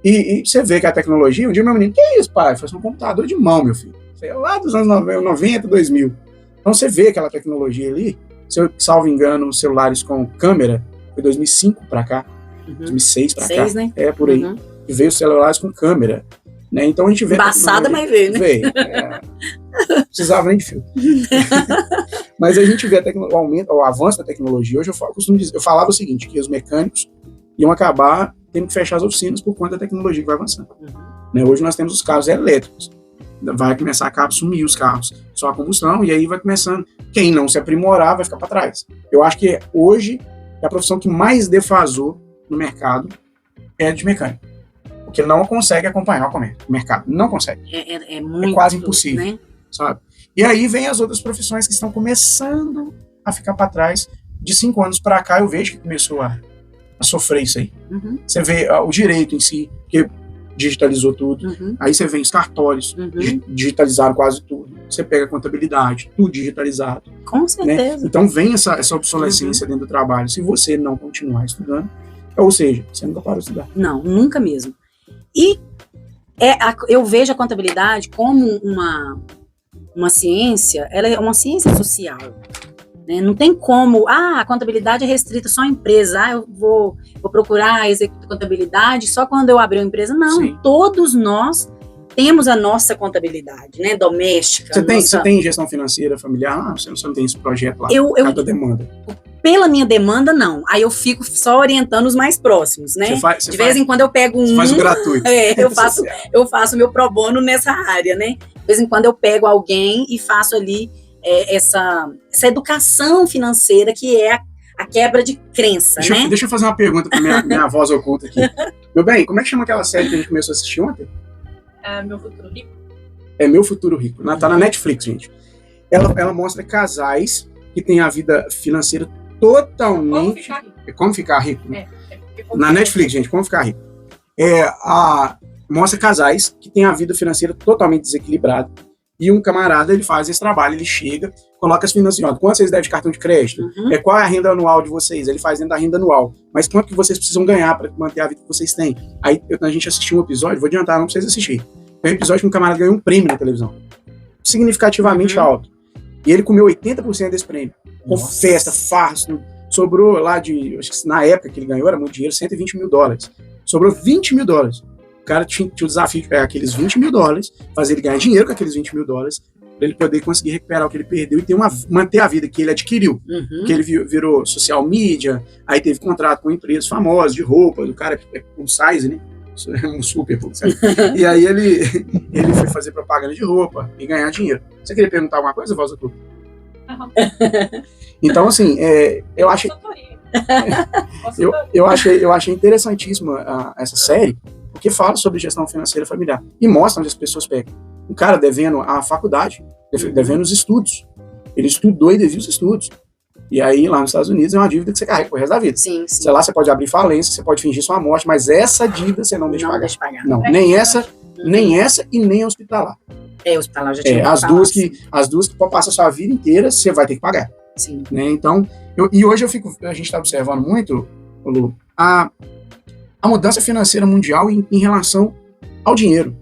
[SPEAKER 1] E você vê que a tecnologia, um dia meu menino, que é isso, pai? Eu falei, um computador de mão, meu filho. Sei lá dos anos 90, 2000. Então você vê aquela tecnologia ali, se eu salvo engano, os celulares com câmera, foi 2005 pra cá, 2006 pra cá.
[SPEAKER 2] Né?
[SPEAKER 1] É, por aí. E veio os celulares com câmera. Né? Então a gente vê...
[SPEAKER 2] Embaçada, mas veio, né?
[SPEAKER 1] Veio. Precisava nem de fio. Mas a gente vê o avanço da tecnologia. Hoje eu falava o seguinte, que os mecânicos iam acabar tendo que fechar as oficinas por conta da tecnologia que vai avançando. Né? Hoje nós temos os carros elétricos. Vai começar a sumir os carros só a combustão, e aí vai começando. Quem não se aprimorar vai ficar para trás. Eu acho que hoje é a profissão que mais defasou no mercado é de mecânico. Porque não consegue acompanhar o mercado. Não consegue.
[SPEAKER 2] Muito,
[SPEAKER 1] é quase impossível.
[SPEAKER 2] Né?
[SPEAKER 1] Sabe? E aí vem as outras profissões que estão começando a ficar para trás. De 5 anos para cá, eu vejo que começou a sofrer isso aí. Você vê o direito em si, que digitalizou tudo. Aí você vê os cartórios, digitalizaram quase tudo. Você pega a contabilidade, tudo digitalizado.
[SPEAKER 2] Com certeza.
[SPEAKER 1] Né? Então vem essa obsolescência dentro do trabalho. Se você não continuar estudando, ou seja, você nunca parou de estudar.
[SPEAKER 2] Não, nunca mesmo. E eu vejo a contabilidade como uma ciência, ela é uma ciência social. Né? Não tem como, a contabilidade é restrita só à empresa, eu vou procurar executar contabilidade só quando eu abrir uma empresa. Não, sim. Todos nós temos a nossa contabilidade, né, doméstica.
[SPEAKER 1] Você tem gestão financeira familiar? Você não tem esse projeto lá? Cada demanda.
[SPEAKER 2] Pela minha demanda, não. Aí eu fico só orientando os mais próximos, né? De vez em quando eu pego um...
[SPEAKER 1] Você faz o gratuito.
[SPEAKER 2] Eu faço meu pro bono nessa área, né? De vez em quando eu pego alguém e faço ali essa educação financeira, que é a quebra de crença, né?
[SPEAKER 1] Deixa eu fazer uma pergunta para minha voz oculta aqui. Meu bem, como é que chama aquela série que a gente começou a assistir ontem?
[SPEAKER 3] Meu Futuro Rico.
[SPEAKER 1] É Meu Futuro Rico. Tá na Netflix, gente. Ela mostra casais que têm a vida financeira totalmente... Como ficar rico. Né? Na Netflix, gente, Como Ficar Rico. Mostra casais que têm a vida financeira totalmente desequilibrada. E um camarada, ele faz esse trabalho, ele chega, coloca as finanças, quanto vocês devem de cartão de crédito? Qual é a renda anual de vocês? Ele faz dentro da renda anual. Mas quanto que vocês precisam ganhar para manter a vida que vocês têm? Aí a gente assistiu um episódio, vou adiantar, não pra vocês assistirem. Foi um episódio que um camarada ganhou um prêmio na televisão. Significativamente alto. E ele comeu 80% desse prêmio. Com festa, farsa. Sobrou lá acho que na época que ele ganhou, era muito dinheiro, $120 mil. Sobrou $20 mil. O cara tinha o desafio de pegar aqueles $20 mil, fazer ele ganhar dinheiro com aqueles $20 mil para ele poder conseguir recuperar o que ele perdeu e manter a vida que ele adquiriu. Porque ele virou social media, aí teve contrato com empresas famosas de roupa, do cara é um size, né? Um super, sabe? E aí ele foi fazer propaganda de roupa e ganhar dinheiro. Você queria perguntar alguma coisa, Voz do Clube? Então, assim, eu achei eu achei interessantíssimo essa série, porque fala sobre gestão financeira familiar e mostra onde as pessoas pegam. Um cara devendo a faculdade, devendo os estudos. Ele estudou e devia os estudos. E aí, lá nos Estados Unidos, é uma dívida que você carrega pro resto da vida.
[SPEAKER 2] Sim.
[SPEAKER 1] Sei lá, você pode abrir falência, você pode fingir sua morte, mas essa dívida você não deixa pagar. Não, nem essa e nem a hospitalar.
[SPEAKER 2] Hospitalar já tinha
[SPEAKER 1] as duas que pode passar a sua vida inteira, você vai ter que pagar.
[SPEAKER 2] Sim.
[SPEAKER 1] Né? Então, hoje a gente está observando muito, Lu, a mudança financeira mundial em relação ao dinheiro.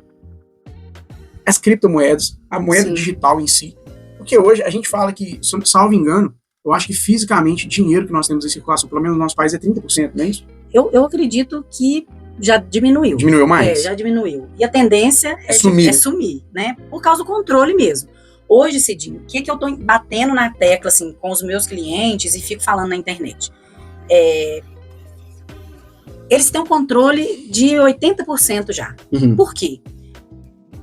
[SPEAKER 1] As criptomoedas, a moeda digital em si. Porque hoje a gente fala que, salvo engano, eu acho que fisicamente dinheiro que nós temos em circulação, pelo menos no nosso país, é 30%, não é isso?
[SPEAKER 2] Eu acredito que já diminuiu.
[SPEAKER 1] Diminuiu mais?
[SPEAKER 2] Já diminuiu. E a tendência é sumir, né? Por causa do controle mesmo. Hoje, Cidinho, o que eu tô batendo na tecla, assim, com os meus clientes e fico falando na internet? Eles têm um controle de 80% já. Por quê?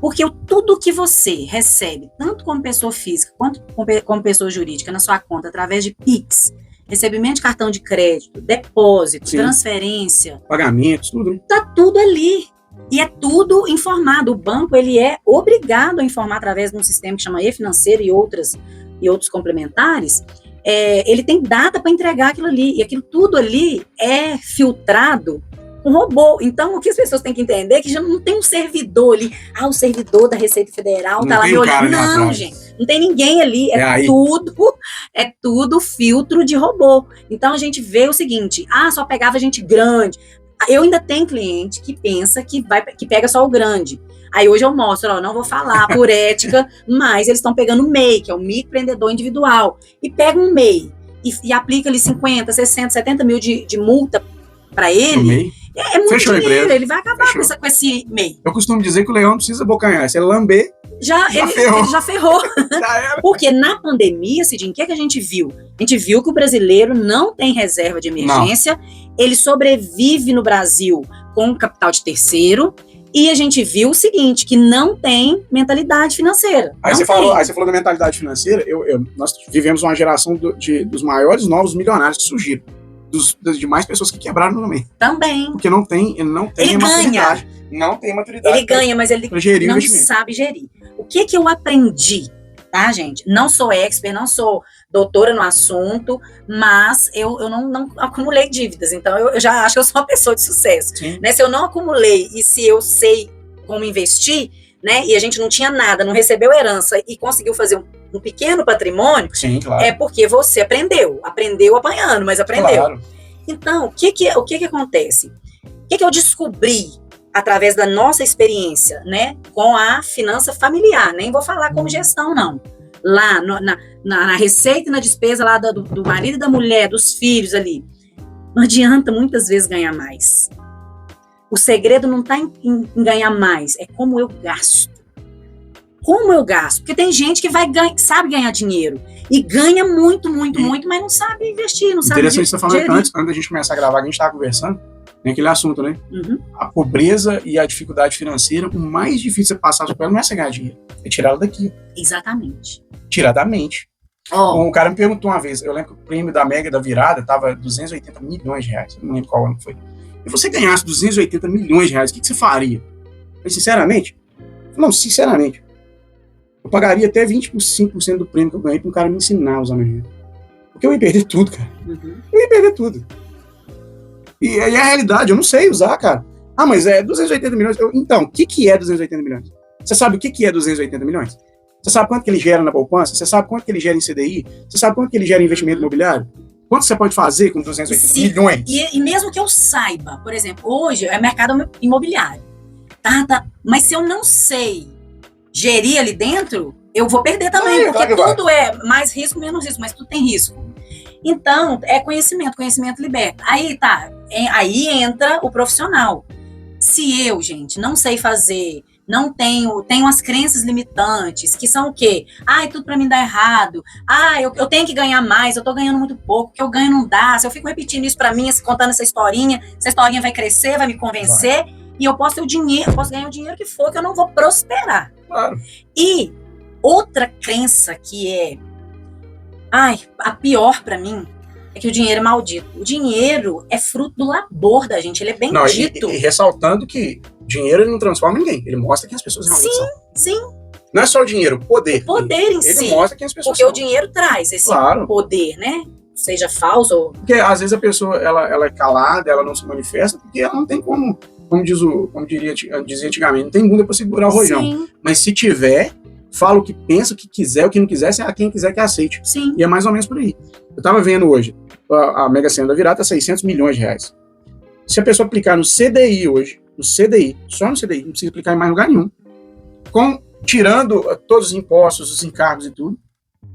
[SPEAKER 2] Porque tudo que você recebe, tanto como pessoa física quanto como pessoa jurídica, na sua conta, através de Pix, recebimento de cartão de crédito, depósito, transferência,
[SPEAKER 1] pagamentos, tudo.
[SPEAKER 2] Tá tudo ali. E é tudo informado. O banco, ele é obrigado a informar através de um sistema que chama e-financeiro e outros complementares. Ele tem data para entregar aquilo ali. E aquilo tudo ali é filtrado com robô. Então, o que as pessoas têm que entender é que já não tem um servidor ali. O servidor da Receita Federal tá lá me olhando. Não, gente. Não tem ninguém ali. É tudo filtro de robô. Então, a gente vê o seguinte. Só pegava gente grande. Eu ainda tenho cliente que pensa que pega só o grande. Aí hoje eu mostro, não vou falar por ética, mas eles estão pegando o MEI, que é o microempreendedor individual, e pega um MEI e aplica ali 50, 60, 70 mil de multa para ele. É muito
[SPEAKER 1] Fechou
[SPEAKER 2] dinheiro, ele vai acabar com esse MEI.
[SPEAKER 1] Eu costumo dizer que o leão não precisa bocanhar, se ele lamber,
[SPEAKER 2] ele já ferrou. Porque na pandemia, Cidinho, o que a gente viu? A gente viu que o brasileiro não tem reserva de emergência, ele sobrevive no Brasil com capital de terceiro, e a gente viu o seguinte, que não tem mentalidade financeira.
[SPEAKER 1] Aí você falou da mentalidade financeira, nós vivemos uma geração dos maiores novos milionários que surgiram. Das demais pessoas que quebraram no meio.
[SPEAKER 2] Também.
[SPEAKER 1] Porque ele não tem maturidade. Não tem maturidade.
[SPEAKER 2] Ele ganha, mas ele não sabe gerir. O que eu aprendi, tá, gente? Não sou expert, não sou doutora no assunto, mas eu não acumulei dívidas. Então, eu já acho que eu sou uma pessoa de sucesso. Né? Se eu não acumulei e se eu sei como investir, né, e a gente não tinha nada, não recebeu herança e conseguiu fazer um pequeno patrimônio,
[SPEAKER 1] claro.
[SPEAKER 2] É porque você aprendeu apanhando, mas aprendeu. Claro. Então, o que acontece? O que eu descobri através da nossa experiência, né, com a finança familiar? Nem vou falar como gestão, não. Lá na receita e na despesa lá do marido e da mulher, dos filhos ali. Não adianta muitas vezes ganhar mais. O segredo não está em ganhar mais, é como eu gasto. Como eu gasto? Porque tem gente que sabe ganhar dinheiro e ganha muito, mas não sabe investir, não sabe.
[SPEAKER 1] Interessante você falando antes da gente começar a gravar, a gente estava conversando, tem aquele assunto, né? A pobreza e a dificuldade financeira, o mais difícil de passar por ela não é você ganhar dinheiro, é tirar ela daqui.
[SPEAKER 2] Exatamente.
[SPEAKER 1] Tirar da mente. Um cara me perguntou uma vez, eu lembro que o prêmio da Mega da Virada estava 280 milhões de reais, eu não lembro qual ano foi. E você ganhasse 280 milhões de reais, o que você faria? Eu falei, sinceramente? Sinceramente. Eu pagaria até 25% do prêmio que eu ganhei para um cara me ensinar a usar meu dinheiro. Porque eu ia perder tudo, cara. Eu ia perder tudo. E aí a realidade, eu não sei usar, cara. Mas é 280 milhões. Então, o que é 280 milhões? Você sabe o que é 280 milhões? Você sabe quanto que ele gera na poupança? Você sabe quanto que ele gera em CDI? Você sabe quanto que ele gera em investimento imobiliário? Quanto você pode fazer com 280 milhões?
[SPEAKER 2] E mesmo que eu saiba, por exemplo, hoje é mercado imobiliário. Tá. Mas se eu não sei gerir ali dentro, eu vou perder também, porque tudo é mais risco, menos risco, mas tudo tem risco. Então, é conhecimento liberta. Aí entra o profissional. Se eu, gente, não sei fazer, tenho as crenças limitantes, que são o quê? Tudo pra mim dá errado. Eu tenho que ganhar mais, eu tô ganhando muito pouco, o que eu ganho não dá. Se eu fico repetindo isso pra mim, contando essa historinha vai crescer, vai me convencer, e eu posso ter o dinheiro, eu posso ganhar o dinheiro que for, que eu não vou prosperar.
[SPEAKER 1] Claro.
[SPEAKER 2] E outra crença que é, a pior pra mim, é que o dinheiro é maldito. O dinheiro é fruto do labor da gente, ele é bendito.
[SPEAKER 1] E ressaltando que dinheiro ele não transforma ninguém, ele mostra quem as pessoas realmente são.
[SPEAKER 2] Sim.
[SPEAKER 1] Não é só o dinheiro, o poder.
[SPEAKER 2] O poder em si.
[SPEAKER 1] Ele mostra quem as pessoas
[SPEAKER 2] porque
[SPEAKER 1] são.
[SPEAKER 2] O dinheiro traz esse poder, né? Seja falso ou...
[SPEAKER 1] Porque às vezes a pessoa ela é calada, ela não se manifesta, porque ela não tem como dizia antigamente, não tem bunda pra segurar o rojão.
[SPEAKER 2] Sim.
[SPEAKER 1] Mas se tiver, fala o que pensa, o que quiser, o que não quiser, se quem quiser que aceite.
[SPEAKER 2] Sim.
[SPEAKER 1] E é mais ou menos por aí. Eu tava vendo hoje, a Mega Sena da Virada tá 600 milhões de reais. Se a pessoa aplicar no CDI hoje, só no CDI, não precisa aplicar em mais lugar nenhum, tirando todos os impostos, os encargos e tudo,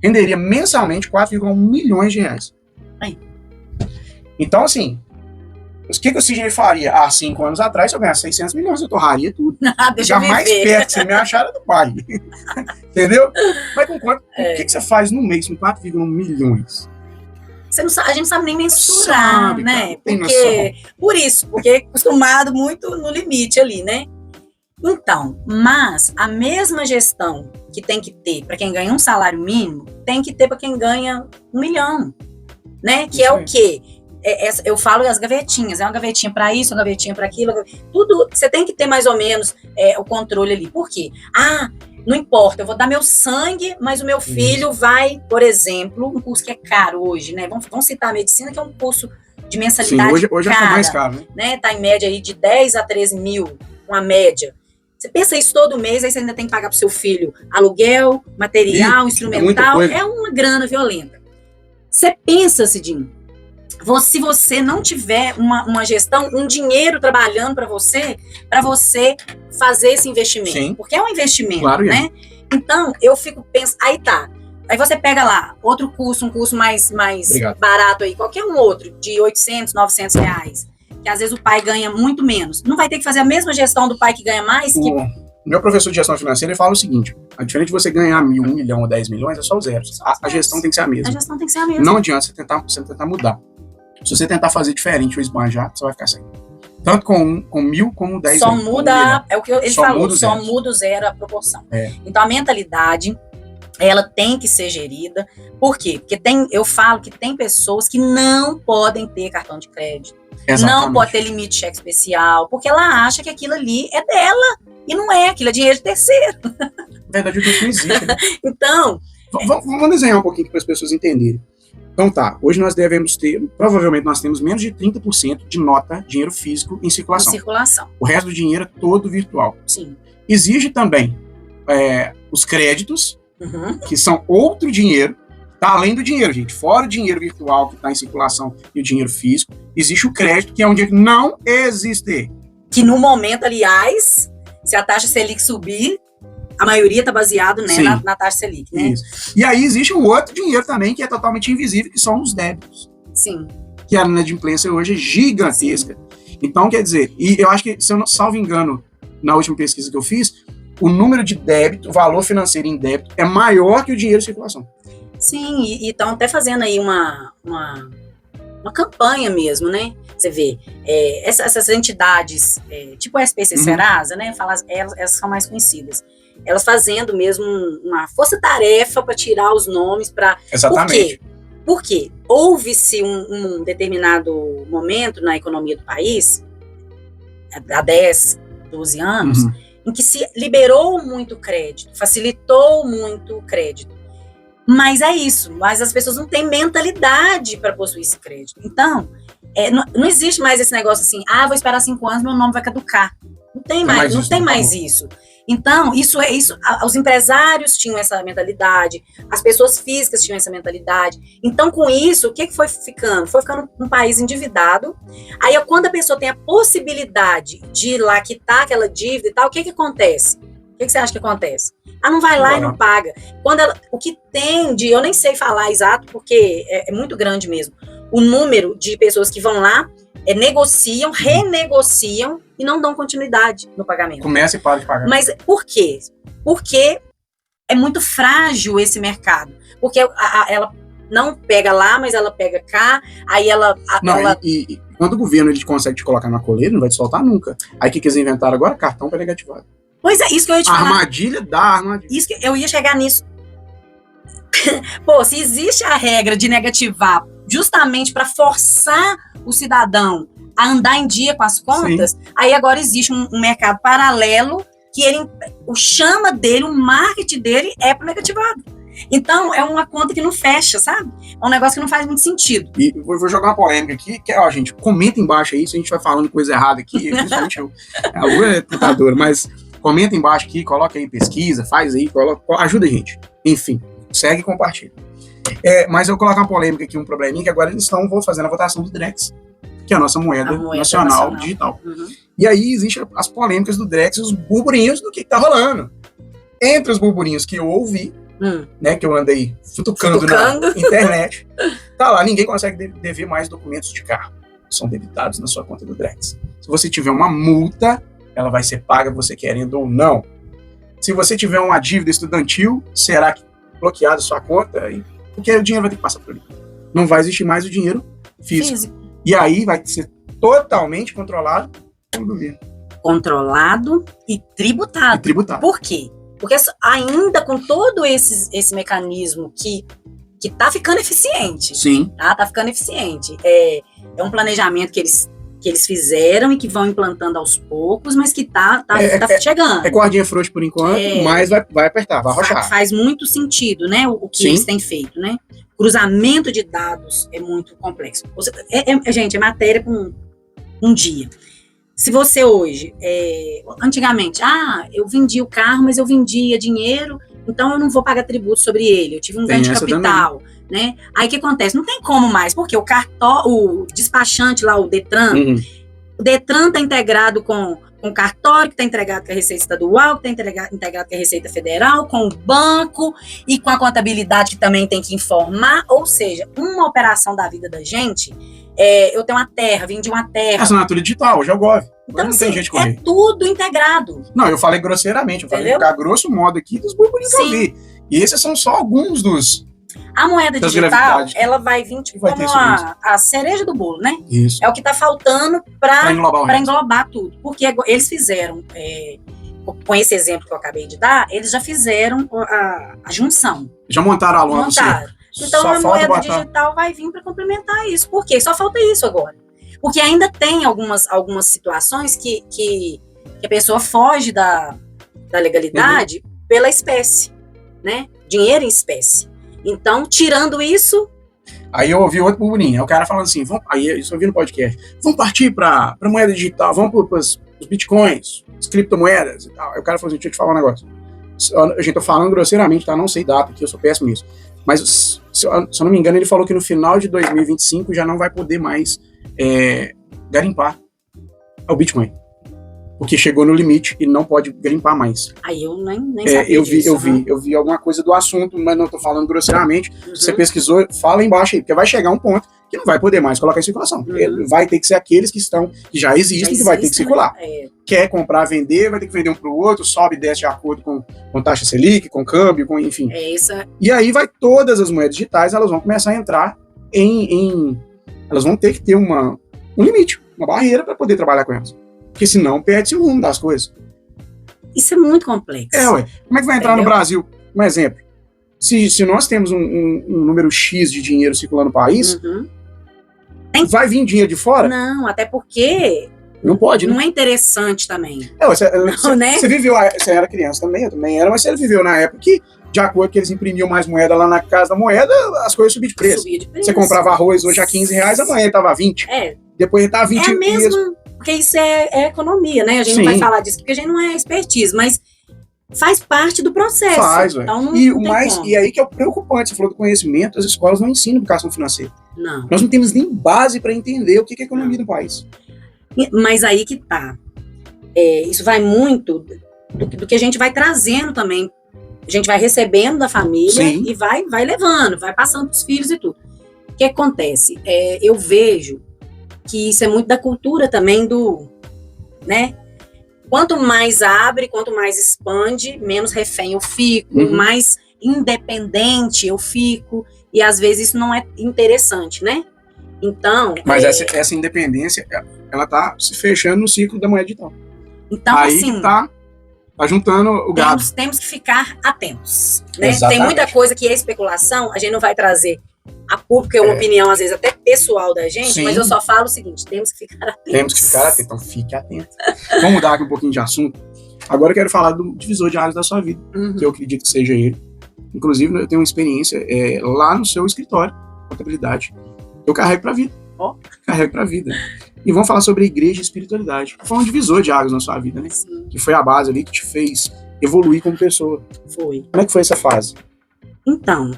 [SPEAKER 1] renderia mensalmente 4,1 milhões de reais.
[SPEAKER 2] Aí.
[SPEAKER 1] Então, assim, o que o Sidney faria há 5 anos atrás? Se eu ganhasse 600 milhões, eu torraria tudo.
[SPEAKER 2] Deixa eu
[SPEAKER 1] mais perto que você me achar era do pai. Entendeu? Mas com quanto? O que você faz no mês com 4,1 milhões?
[SPEAKER 2] A gente não sabe nem mensurar, né? Porque é acostumado muito no limite ali, né? Então, mas a mesma gestão que tem que ter para quem ganha um salário mínimo, tem que ter para quem ganha 1 milhão, né? Que é o quê? Eu falo as gavetinhas, uma gavetinha para isso, uma gavetinha para aquilo, tudo, você tem que ter mais ou menos o controle ali. Por quê? Não importa, eu vou dar meu sangue, mas o meu filho vai, por exemplo, um curso que é caro hoje, né? Vamos citar a medicina, que é um curso de mensalidade.
[SPEAKER 1] Sim, hoje
[SPEAKER 2] cara,
[SPEAKER 1] é mais caro,
[SPEAKER 2] né? Tá em média aí de 10 a 13 mil, uma média. Você pensa isso todo mês, aí você ainda tem que pagar pro seu filho aluguel, material, instrumental, é uma grana violenta. Você pensa, Cidinho, se você não tiver uma gestão, um dinheiro trabalhando para você fazer esse investimento.
[SPEAKER 1] Sim.
[SPEAKER 2] Porque é um investimento,
[SPEAKER 1] claro,
[SPEAKER 2] né? Então, eu fico pensando, aí você pega lá, outro curso, um curso mais barato aí, qualquer um outro, de 800, 900 reais, que às vezes o pai ganha muito menos. Não vai ter que fazer a mesma gestão do pai que ganha mais?
[SPEAKER 1] Meu professor de gestão financeira, ele fala o seguinte, a diferença de você ganhar 1.000, 1 milhão ou 10 milhões é só os zeros. A gestão tem que ser a mesma.
[SPEAKER 2] A gestão tem que ser a mesma.
[SPEAKER 1] Não adianta você tentar mudar. Se você tentar fazer diferente ou esbanjar, você vai ficar sem. Tanto com 1.000 como 10
[SPEAKER 2] só
[SPEAKER 1] mil.
[SPEAKER 2] Muda, é o que ele falou, só
[SPEAKER 1] zero.
[SPEAKER 2] Muda o zero a proporção. Então a mentalidade, ela tem que ser gerida. Por quê? Porque eu falo que tem pessoas que não podem ter cartão de crédito.
[SPEAKER 1] Exatamente.
[SPEAKER 2] Não pode ter limite de cheque especial, porque ela acha que aquilo ali é dela. E não é, aquilo é dinheiro de terceiro.
[SPEAKER 1] Na verdade, o que não existe. Né?
[SPEAKER 2] Então...
[SPEAKER 1] Vamos desenhar um pouquinho para as pessoas entenderem. Então hoje nós devemos ter, provavelmente nós temos menos de 30% de dinheiro físico em circulação. O resto do dinheiro é todo virtual.
[SPEAKER 2] Sim.
[SPEAKER 1] Exige também os créditos, que são outro dinheiro, tá além do dinheiro, gente. Fora o dinheiro virtual que está em circulação e o dinheiro físico, existe o crédito, que é um dinheiro que não existe.
[SPEAKER 2] Que no momento, aliás, se a taxa Selic subir, a maioria está baseado, né, na taxa Selic, né?
[SPEAKER 1] Isso. E aí existe um outro dinheiro também que é totalmente invisível, que são os débitos.
[SPEAKER 2] Sim.
[SPEAKER 1] Que a inadimplência hoje é gigantesca. Sim. Então, quer dizer, e eu acho que, se eu não salvo engano, na última pesquisa que eu fiz, o número de débito, o valor financeiro em débito, é maior que o dinheiro em circulação.
[SPEAKER 2] Sim, e estão até fazendo aí uma campanha mesmo, né? Você vê, essas entidades, tipo a SPC Serasa, né? Elas são mais conhecidas. Elas fazendo mesmo uma força-tarefa para tirar os nomes para...
[SPEAKER 1] Exatamente.
[SPEAKER 2] Por quê? Houve-se um determinado momento na economia do país, há 10, 12 anos, em que se liberou muito crédito, facilitou muito o crédito. Mas é isso, mas as pessoas não têm mentalidade para possuir esse crédito. Então, não existe mais esse negócio assim, vou esperar 5 anos, meu nome vai caducar. Não tem mais isso. Então, isso. Os empresários tinham essa mentalidade, as pessoas físicas tinham essa mentalidade. Então, com isso, o que foi ficando? Foi ficando um país endividado. Aí, quando a pessoa tem a possibilidade de ir lá quitar aquela dívida e tal, o que acontece? O que você acha que acontece? Não vai lá e não paga. O que tem eu nem sei falar exato, porque é muito grande mesmo. O número de pessoas que vão lá, negociam, renegociam e não dão continuidade no pagamento.
[SPEAKER 1] Começa e para de pagar.
[SPEAKER 2] Mas por quê? Porque é muito frágil esse mercado. Porque ela não pega lá, mas ela pega cá, aí ela...
[SPEAKER 1] E quando o governo ele consegue te colocar na coleira, não vai te soltar nunca. Aí o que eles inventaram agora? Cartão para negativado.
[SPEAKER 2] Pois é, isso que eu ia te falar.
[SPEAKER 1] Armadilha da armadilha.
[SPEAKER 2] Isso que eu ia chegar nisso. Pô, se existe a regra de negativar justamente para forçar o cidadão a andar em dia com as contas, sim, aí agora existe um mercado paralelo que o chama dele, o marketing dele é pro negativado. Então, é uma conta que não fecha, sabe? É um negócio que não faz muito sentido.
[SPEAKER 1] E eu vou jogar uma polêmica aqui, que ó, gente, comenta embaixo aí, se a gente vai falando coisa errada aqui, principalmente a Lu é tentadora, mas comenta embaixo aqui, coloca aí pesquisa, faz aí, ajuda a gente. Enfim, segue e compartilha. Mas eu vou colocar uma polêmica aqui, um probleminha, que agora eles estão fazendo a votação do Drex, que é a nossa moeda nacional digital. Uhum. E aí existem as polêmicas do Drex, os burburinhos do que tá rolando. Entre os burburinhos que eu ouvi, né, que eu andei futucando na internet, tá lá, ninguém consegue dever mais documentos de carro. São debitados na sua conta do Drex. Se você tiver uma multa, ela vai ser paga, você querendo ou não. Se você tiver uma dívida estudantil, será bloqueada sua conta, porque o dinheiro vai ter que passar por ali. Não vai existir mais o dinheiro físico. E aí vai ser totalmente controlado pelo governo.
[SPEAKER 2] Controlado e tributado. Por quê? Porque ainda com todo esse mecanismo que tá ficando eficiente.
[SPEAKER 1] Sim.
[SPEAKER 2] Tá ficando eficiente. É um planejamento que eles fizeram e que vão implantando aos poucos, mas que tá chegando.
[SPEAKER 1] É cordinha frouxa por enquanto, mas vai apertar, vai arrochar.
[SPEAKER 2] Faz muito sentido, né, o que eles têm feito, né? Cruzamento de dados é muito complexo. Gente, é matéria para um dia. Se você hoje, antigamente, eu vendi o carro, mas eu vendia dinheiro, então eu não vou pagar tributo sobre ele, eu tive um ganho de capital, né? Aí o que acontece? Não tem como mais, porque o despachante lá, o Detran, o Detran está integrado com o cartório, que está integrado com a Receita Estadual, que está integrado com a Receita Federal, com o banco e com a contabilidade, que também tem que informar, ou seja, uma operação da vida da gente. Eu tenho uma terra, vendi uma terra.
[SPEAKER 1] Assinatura digital, hoje é o Gov.
[SPEAKER 2] Então,
[SPEAKER 1] não
[SPEAKER 2] assim,
[SPEAKER 1] tem gente correr.
[SPEAKER 2] É tudo integrado.
[SPEAKER 1] Não, eu falei grosseiramente, eu falei a grosso modo aqui dos burburinhos que eu vi. E esses são só alguns dos...
[SPEAKER 2] A moeda digital, ela vai vir como a cereja do bolo, né?
[SPEAKER 1] Isso.
[SPEAKER 2] É o que está faltando para englobar tudo. Porque eles fizeram, com esse exemplo que eu acabei de dar, eles já fizeram a junção.
[SPEAKER 1] Já montaram a lona do cerco.
[SPEAKER 2] Então a moeda digital vai vir para complementar isso. Por quê? Só falta isso agora. Porque ainda tem algumas situações que a pessoa foge da legalidade pela espécie, né? Dinheiro em espécie. Então, tirando isso...
[SPEAKER 1] Aí eu ouvi outro burburinho. Aí o cara falando assim, isso eu ouvi no podcast, vamos partir para moeda digital, vamos para os bitcoins, as criptomoedas e tal. Aí o cara falou assim, deixa eu te falar um negócio. A gente tá falando grosseiramente, tá? Não sei data, que eu sou péssimo nisso. Mas, se eu não me engano, ele falou que no final de 2025 já não vai poder mais garimpar o Bitcoin. Porque chegou no limite e não pode garimpar mais.
[SPEAKER 2] Aí eu nem sabia
[SPEAKER 1] eu vi alguma coisa do assunto, mas não tô falando grosseiramente. Você pesquisou, fala embaixo aí, porque vai chegar um ponto que não vai poder mais colocar em circulação. Vai ter que ser aqueles que já existem, que vai ter que circular. Quer comprar, vender, vai ter que vender um pro outro, sobe e desce de acordo com taxa Selic, com câmbio, enfim. E aí todas as moedas digitais, elas vão começar a entrar elas vão ter que ter um limite, uma barreira para poder trabalhar com elas. Porque senão perde-se o rumo das coisas.
[SPEAKER 2] Isso é muito complexo.
[SPEAKER 1] Como é que vai entrar no Brasil? Um exemplo. Se nós temos um número X de dinheiro circulando no país, vai vir dinheiro de fora?
[SPEAKER 2] Não, até porque...
[SPEAKER 1] Não pode, né?
[SPEAKER 2] Não é interessante também.
[SPEAKER 1] Você viveu, você era criança também, eu também era, mas você viveu na época que, de acordo que eles imprimiam mais moeda lá na Casa da Moeda, as coisas subiam de preço. Você comprava arroz hoje a R$15, amanhã estava 20. Depois estava 20
[SPEAKER 2] mesmo. Porque isso é economia, né? A gente não vai falar disso porque a gente não é expertise, mas faz parte do processo.
[SPEAKER 1] Faz,
[SPEAKER 2] então não
[SPEAKER 1] e aí que é o preocupante, você falou do conhecimento, as escolas não ensinam educação financeira.
[SPEAKER 2] Não.
[SPEAKER 1] Nós não temos nem base para entender o que é economia do país.
[SPEAKER 2] Mas aí que tá. Isso vai muito do que a gente vai trazendo também. A gente vai recebendo da família e vai levando, vai passando pros filhos e tudo. O que acontece? Eu vejo que isso é muito da cultura também né? Quanto mais abre, quanto mais expande, menos refém eu fico, mais independente eu fico, e às vezes isso não é interessante, né? Então...
[SPEAKER 1] Mas essa independência, ela tá se fechando no ciclo da moeda digital.
[SPEAKER 2] Então,
[SPEAKER 1] aí
[SPEAKER 2] assim...
[SPEAKER 1] Tá juntando o gado.
[SPEAKER 2] Temos que ficar atentos, né?
[SPEAKER 1] Exatamente.
[SPEAKER 2] Tem muita coisa que é especulação, a gente não vai trazer a público, é uma opinião, às vezes, até pessoal da gente,
[SPEAKER 1] Sim.
[SPEAKER 2] mas eu só falo o seguinte, temos que ficar atentos.
[SPEAKER 1] Temos que ficar atentos, então fique atento. Vamos mudar aqui um pouquinho de assunto. Agora eu quero falar do divisor de áreas da sua vida, que eu acredito que seja ele. Inclusive, eu tenho uma experiência lá no seu escritório, contabilidade. Eu carrego pra vida. Carrego pra vida. E vamos falar sobre a igreja e espiritualidade. Foi um divisor de águas na sua vida, né?
[SPEAKER 2] Sim.
[SPEAKER 1] Que foi a base ali que te fez evoluir como pessoa.
[SPEAKER 2] Foi.
[SPEAKER 1] Como é que foi essa fase?
[SPEAKER 2] Então,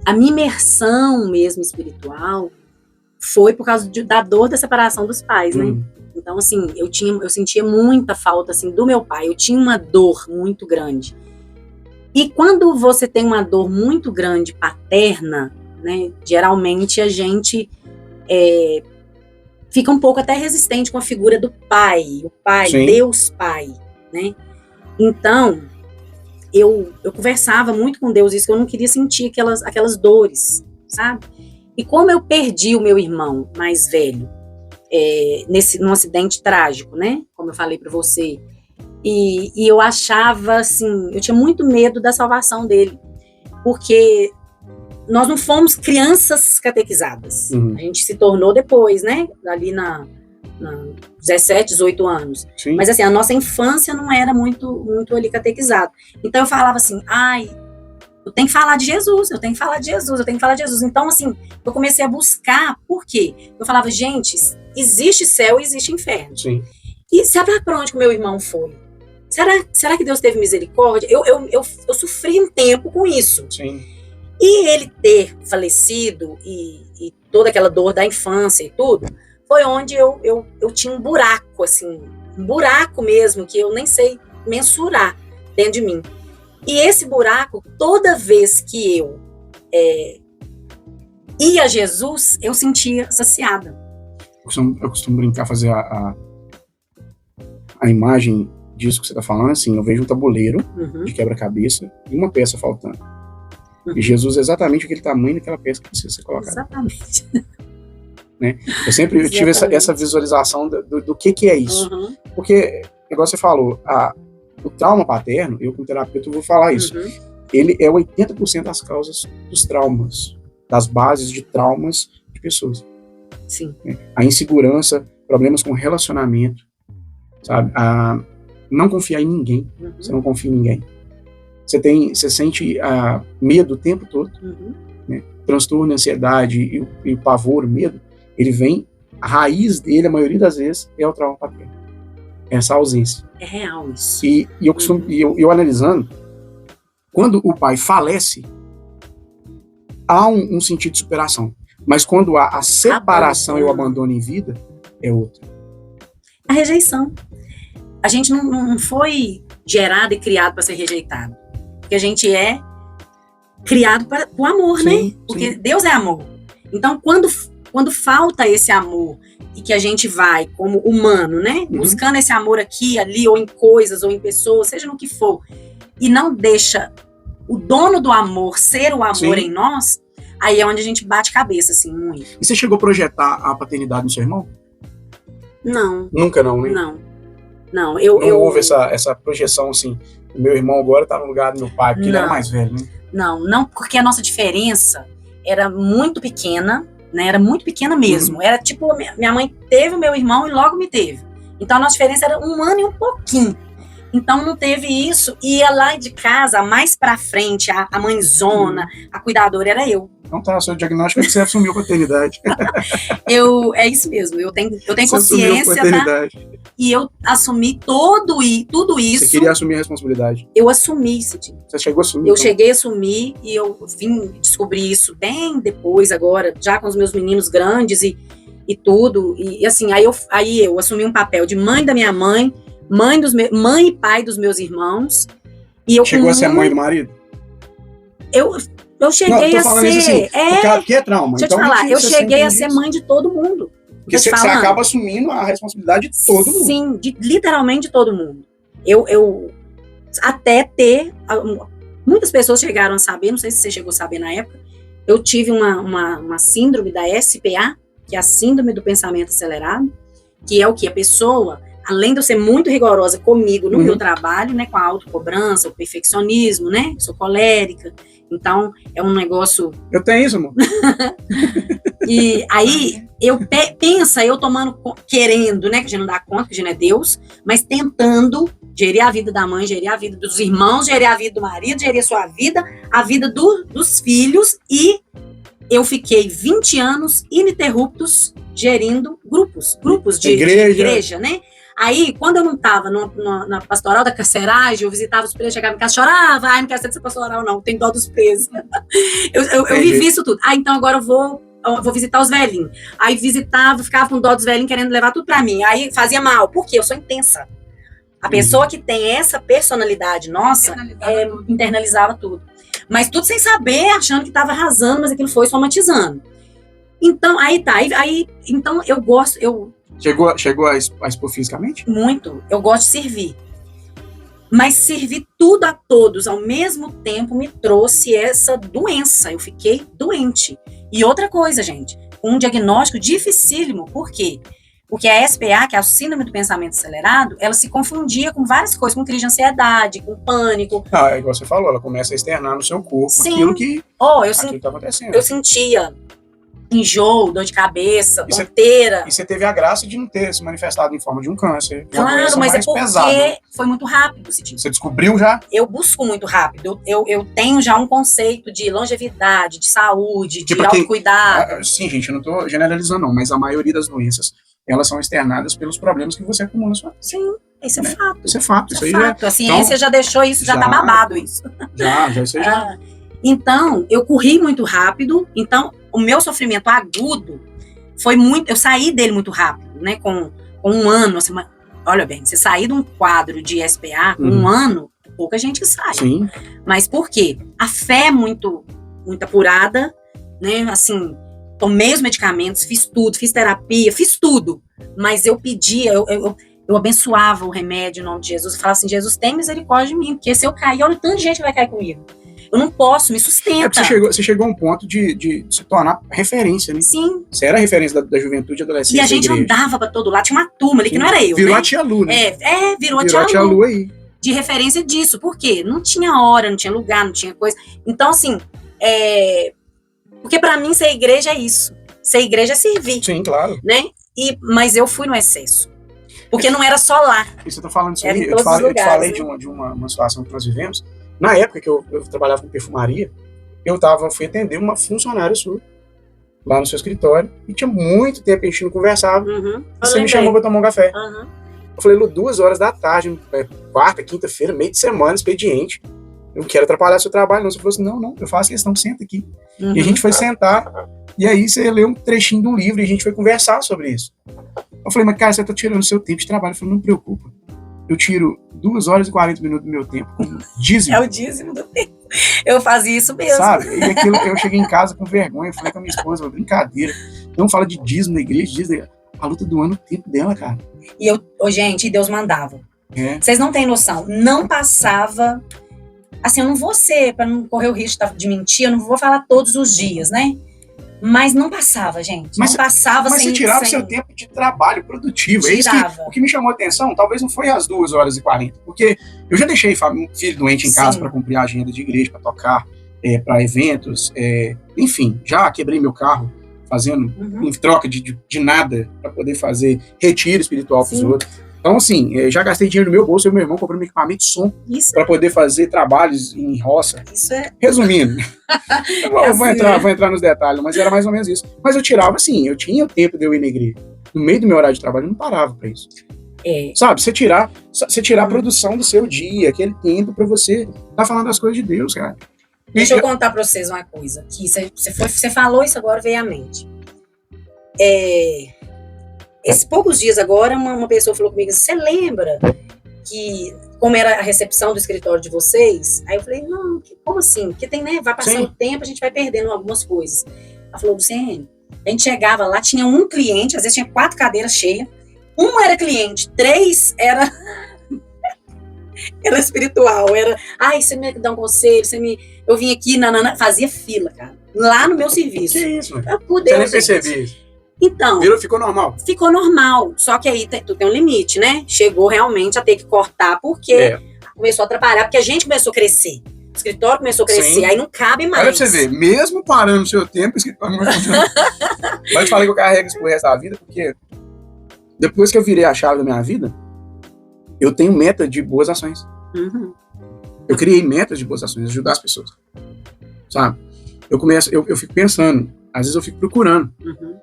[SPEAKER 2] a minha imersão mesmo espiritual foi por causa da dor da separação dos pais, né? Então, assim, eu sentia muita falta, assim, do meu pai. Eu tinha uma dor muito grande. E quando você tem uma dor muito grande paterna, né? Geralmente a gente fica um pouco até resistente com a figura do pai, o pai,
[SPEAKER 1] Sim.
[SPEAKER 2] Deus Pai, né? Então, eu conversava muito com Deus isso, que eu não queria sentir aquelas dores, sabe? E como eu perdi o meu irmão mais velho, num acidente trágico, né? Como eu falei para você, e eu achava, assim, eu tinha muito medo da salvação dele, porque nós não fomos crianças catequizadas. A gente se tornou depois, né? Ali na 17, 18 anos.
[SPEAKER 1] Sim.
[SPEAKER 2] Mas assim, a nossa infância não era muito ali catequizado. Então eu falava assim, eu tenho que falar de Jesus, eu tenho que falar de Jesus, eu tenho que falar de Jesus. Então assim, eu comecei a buscar, por quê? Eu falava, gente, existe céu e existe inferno.
[SPEAKER 1] Sim.
[SPEAKER 2] E sabe para onde que o meu irmão foi? Será que Deus teve misericórdia? Eu sofri um tempo com isso.
[SPEAKER 1] Sim.
[SPEAKER 2] E ele ter falecido e toda aquela dor da infância e tudo, foi onde eu tinha um buraco, assim, um buraco mesmo, que eu nem sei mensurar dentro de mim. E esse buraco, toda vez que eu ia a Jesus, eu sentia saciada.
[SPEAKER 1] Eu costumo brincar, fazer a imagem disso que você está falando, assim, eu vejo um tabuleiro de quebra-cabeça e uma peça faltando. E Jesus é exatamente aquele tamanho daquela peça que precisa ser colocada.
[SPEAKER 2] Exatamente.
[SPEAKER 1] Né? Eu sempre tive essa visualização do que é isso. Porque, igual você falou, o trauma paterno, eu como terapeuta eu vou falar isso, ele é 80% das causas dos traumas, das bases de traumas de pessoas.
[SPEAKER 2] Sim.
[SPEAKER 1] A insegurança, problemas com relacionamento, sabe? Não confiar em ninguém, você não confia em ninguém. Você sente medo o tempo todo, né? Transtorno, ansiedade e o pavor, o medo, ele vem, a raiz dele, a maioria das vezes, é o trauma paterno. Essa ausência.
[SPEAKER 2] É real isso.
[SPEAKER 1] E eu costumo, eu analisando, quando o pai falece, há um sentido de superação. Mas quando há a separação e o abandono em vida, é outro.
[SPEAKER 2] A rejeição. A gente não foi gerado e criado para ser rejeitado. Porque a gente é criado para o amor,
[SPEAKER 1] sim,
[SPEAKER 2] né? Porque
[SPEAKER 1] sim.
[SPEAKER 2] Deus é amor. Então, quando falta esse amor e que a gente vai, como humano, né? Buscando esse amor aqui, ali, ou em coisas, ou em pessoas, seja no que for, e não deixa o dono do amor ser o amor em nós, aí é onde a gente bate cabeça, assim, muito.
[SPEAKER 1] E você chegou a projetar a paternidade no seu irmão?
[SPEAKER 2] Não.
[SPEAKER 1] Nunca não, né?
[SPEAKER 2] Não. Não
[SPEAKER 1] houve essa projeção, assim, o meu irmão agora tá no lugar do meu pai, porque ele era mais velho, né?
[SPEAKER 2] Não, porque a nossa diferença era muito pequena, né? Era muito pequena mesmo. Era tipo, minha mãe teve o meu irmão e logo me teve. Então a nossa diferença era 1 ano e um pouquinho. Então não teve isso. E ia lá de casa, mais pra frente, a mãezona, a cuidadora era eu.
[SPEAKER 1] Então tá, seu diagnóstico é que você assumiu a paternidade.
[SPEAKER 2] É isso mesmo, eu tenho
[SPEAKER 1] você
[SPEAKER 2] consciência, tá? E eu assumi tudo isso.
[SPEAKER 1] Você queria assumir a responsabilidade?
[SPEAKER 2] Eu assumi, Cidinho.
[SPEAKER 1] Você chegou a assumir?
[SPEAKER 2] Eu cheguei a assumir e eu vim descobrir isso bem depois, agora, já com os meus meninos grandes e tudo. E assim, aí eu assumi um papel de mãe da minha mãe, mãe e pai dos meus irmãos. E eu
[SPEAKER 1] chegou a ser a mãe do marido?
[SPEAKER 2] Eu cheguei a ser...
[SPEAKER 1] Assim, porque é trauma.
[SPEAKER 2] Deixa eu te falar, eu cheguei a ser mãe de todo mundo.
[SPEAKER 1] Porque você acaba assumindo a responsabilidade de todo mundo.
[SPEAKER 2] Sim, literalmente de todo mundo. Eu até ter... Muitas pessoas chegaram a saber, não sei se você chegou a saber na época, eu tive uma síndrome da SPA, que é a síndrome do pensamento acelerado, que é o que? A pessoa, além de eu ser muito rigorosa comigo no meu trabalho, né, com a autocobrança, o perfeccionismo, né, sou colérica, então é um negócio...
[SPEAKER 1] Eu tenho isso, amor.
[SPEAKER 2] E aí, eu tomando, querendo, né, que a gente não dá conta, que a gente não é Deus, mas tentando gerir a vida da mãe, gerir a vida dos irmãos, gerir a vida do marido, gerir a sua vida, a vida dos filhos, e eu fiquei 20 anos ininterruptos gerindo grupos de igreja, né? Aí, quando eu não estava na pastoral da carceragem, eu visitava os presos, chegava em casa, chorava, não quero ser pastoral não, tem dó dos presos. eu vivi isso tudo. Então agora eu vou visitar os velhinhos. Aí visitava, ficava com dó dos velhinhos, querendo levar tudo pra mim. Aí fazia mal. Por quê? Eu sou intensa. A pessoa que tem essa personalidade nossa, internalizava tudo. Mas tudo sem saber, achando que estava arrasando, mas aquilo foi somatizando. Então, então eu gosto...
[SPEAKER 1] Chegou a expor fisicamente?
[SPEAKER 2] Muito. Eu gosto de servir. Mas servir tudo a todos ao mesmo tempo me trouxe essa doença. Eu fiquei doente. E outra coisa, gente, um diagnóstico dificílimo. Por quê? Porque a SPA, que é a síndrome do pensamento acelerado, ela se confundia com várias coisas, com crise de ansiedade, com pânico.
[SPEAKER 1] É igual você falou, ela começa a externar no seu corpo aquilo que está acontecendo.
[SPEAKER 2] Eu sentia enjoo, dor de cabeça, tonteira.
[SPEAKER 1] E você teve a graça de não ter se manifestado em forma de um câncer.
[SPEAKER 2] Claro, mas é porque foi muito rápido.
[SPEAKER 1] Você descobriu já?
[SPEAKER 2] Eu busco muito rápido. Eu tenho já um conceito de longevidade, de saúde, de autocuidado.
[SPEAKER 1] Sim, gente, eu não estou generalizando não, mas a maioria das doenças, elas são externadas pelos problemas que você acumula na sua vida.
[SPEAKER 2] Sim, esse é fato.
[SPEAKER 1] Isso é fato.
[SPEAKER 2] Isso é fato. A ciência já deixou isso, já tá babado isso.
[SPEAKER 1] Isso aí já.
[SPEAKER 2] Então, eu corri muito rápido, então o meu sofrimento agudo foi muito... Eu saí dele muito rápido, né? Com um ano, assim, olha bem, você sair de um quadro de SPA com um ano, pouca gente sai.
[SPEAKER 1] Sim.
[SPEAKER 2] Mas por quê? A fé é muito apurada, né? Assim, tomei os medicamentos, fiz tudo, fiz terapia, fiz tudo. Mas eu pedia, eu abençoava o remédio em nome de Jesus. Eu falava assim, Jesus, tem misericórdia de mim, porque se eu cair, olha o tanto de gente que vai cair comigo. Eu não posso, me sustenta.
[SPEAKER 1] Você chegou a um ponto de se tornar referência, né?
[SPEAKER 2] Sim.
[SPEAKER 1] Você era a referência da juventude e adolescência.
[SPEAKER 2] E a gente andava pra todo lado, tinha uma turma ali que não era eu,
[SPEAKER 1] virou
[SPEAKER 2] né?
[SPEAKER 1] a tia Lu, né?
[SPEAKER 2] Virou a tia
[SPEAKER 1] Lu aí.
[SPEAKER 2] De referência disso. Por quê? Não tinha hora, não tinha lugar, não tinha coisa. Então, assim, porque pra mim ser igreja é isso. Ser igreja é servir.
[SPEAKER 1] Sim, claro.
[SPEAKER 2] Né? Mas eu fui no excesso. Porque não era só lá.
[SPEAKER 1] E você tá falando isso aí,
[SPEAKER 2] eu te falei,
[SPEAKER 1] né? de uma situação que nós vivemos. Na época que eu trabalhava com perfumaria, fui atender uma funcionária sua, lá no seu escritório, e tinha muito tempo que a gente não conversava, e você me chamou pra tomar um café. Eu falei, Lu, 2h da tarde, quarta, quinta-feira, meio de semana, expediente, eu não quero atrapalhar seu trabalho, não. Você falou assim, não, eu faço questão, senta aqui. E a gente foi sentar, e aí você leu um trechinho de um livro, e a gente foi conversar sobre isso. Eu falei, mas cara, você tá tirando o seu tempo de trabalho. Eu falei, não me preocupa. Eu tiro 2h40 do meu tempo como dízimo.
[SPEAKER 2] É o dízimo do tempo. Eu fazia isso mesmo.
[SPEAKER 1] Sabe? E aquilo, eu cheguei em casa com vergonha, eu falei com a minha esposa, brincadeira. Não fala de dízimo na igreja, dízimo, a luta do ano, o tempo dela, cara.
[SPEAKER 2] E gente, Deus mandava. Vocês não têm noção. Não passava... Assim, eu não vou ser, para não correr o risco de mentir, eu não vou falar todos os dias, né? Mas não passava, gente. Não passava sem...
[SPEAKER 1] Mas você tirava seu tempo de trabalho produtivo. É isso o que me chamou a atenção, talvez não foi às 2h40, porque eu já deixei filho doente em casa para cumprir a agenda de igreja, para tocar, para eventos, enfim, já quebrei meu carro fazendo em troca de nada para poder fazer retiro espiritual para os outros. Então, assim, já gastei dinheiro no meu bolso, eu e meu irmão compramos um equipamento de som para poder fazer trabalhos em roça.
[SPEAKER 2] Isso é...
[SPEAKER 1] Resumindo, vou entrar nos detalhes, mas era mais ou menos isso. Mas eu tirava, assim, eu tinha o tempo de eu ir na igreja. No meio do meu horário de trabalho, eu não parava para isso. Sabe, você tirar a produção do seu dia, aquele tempo para você estar falando das coisas de Deus, cara.
[SPEAKER 2] Deixa eu contar para vocês uma coisa, que você falou isso agora, veio à mente. Esses poucos dias agora, uma pessoa falou comigo, você lembra que como era a recepção do escritório de vocês, aí eu falei, não, como assim? Porque tem, né, vai passando o tempo, a gente vai perdendo algumas coisas. Ela falou, Luciene, a gente chegava lá, tinha um cliente, às vezes tinha 4 cadeiras cheias, uma era cliente, 3 era espiritual, era, você me dá um conselho, eu vim aqui, fazia fila, cara, lá no meu serviço.
[SPEAKER 1] Que isso, mano?
[SPEAKER 2] Você
[SPEAKER 1] nem percebi isso.
[SPEAKER 2] Então,
[SPEAKER 1] ficou normal.
[SPEAKER 2] Ficou normal, só que aí tu tem um limite, né? Chegou realmente a ter que cortar, porque começou a atrapalhar, porque a gente começou a crescer. O escritório começou a crescer, aí não cabe mais.
[SPEAKER 1] Olha pra você ver, mesmo parando o seu tempo, o escritório não vai continuar. Mas eu falei que eu carrego isso pro resto da vida, porque depois que eu virei a chave da minha vida, eu tenho meta de boas ações.
[SPEAKER 2] Uhum.
[SPEAKER 1] Eu criei metas de boas ações, ajudar as pessoas. Sabe? Eu fico pensando, às vezes eu fico procurando.
[SPEAKER 2] Uhum.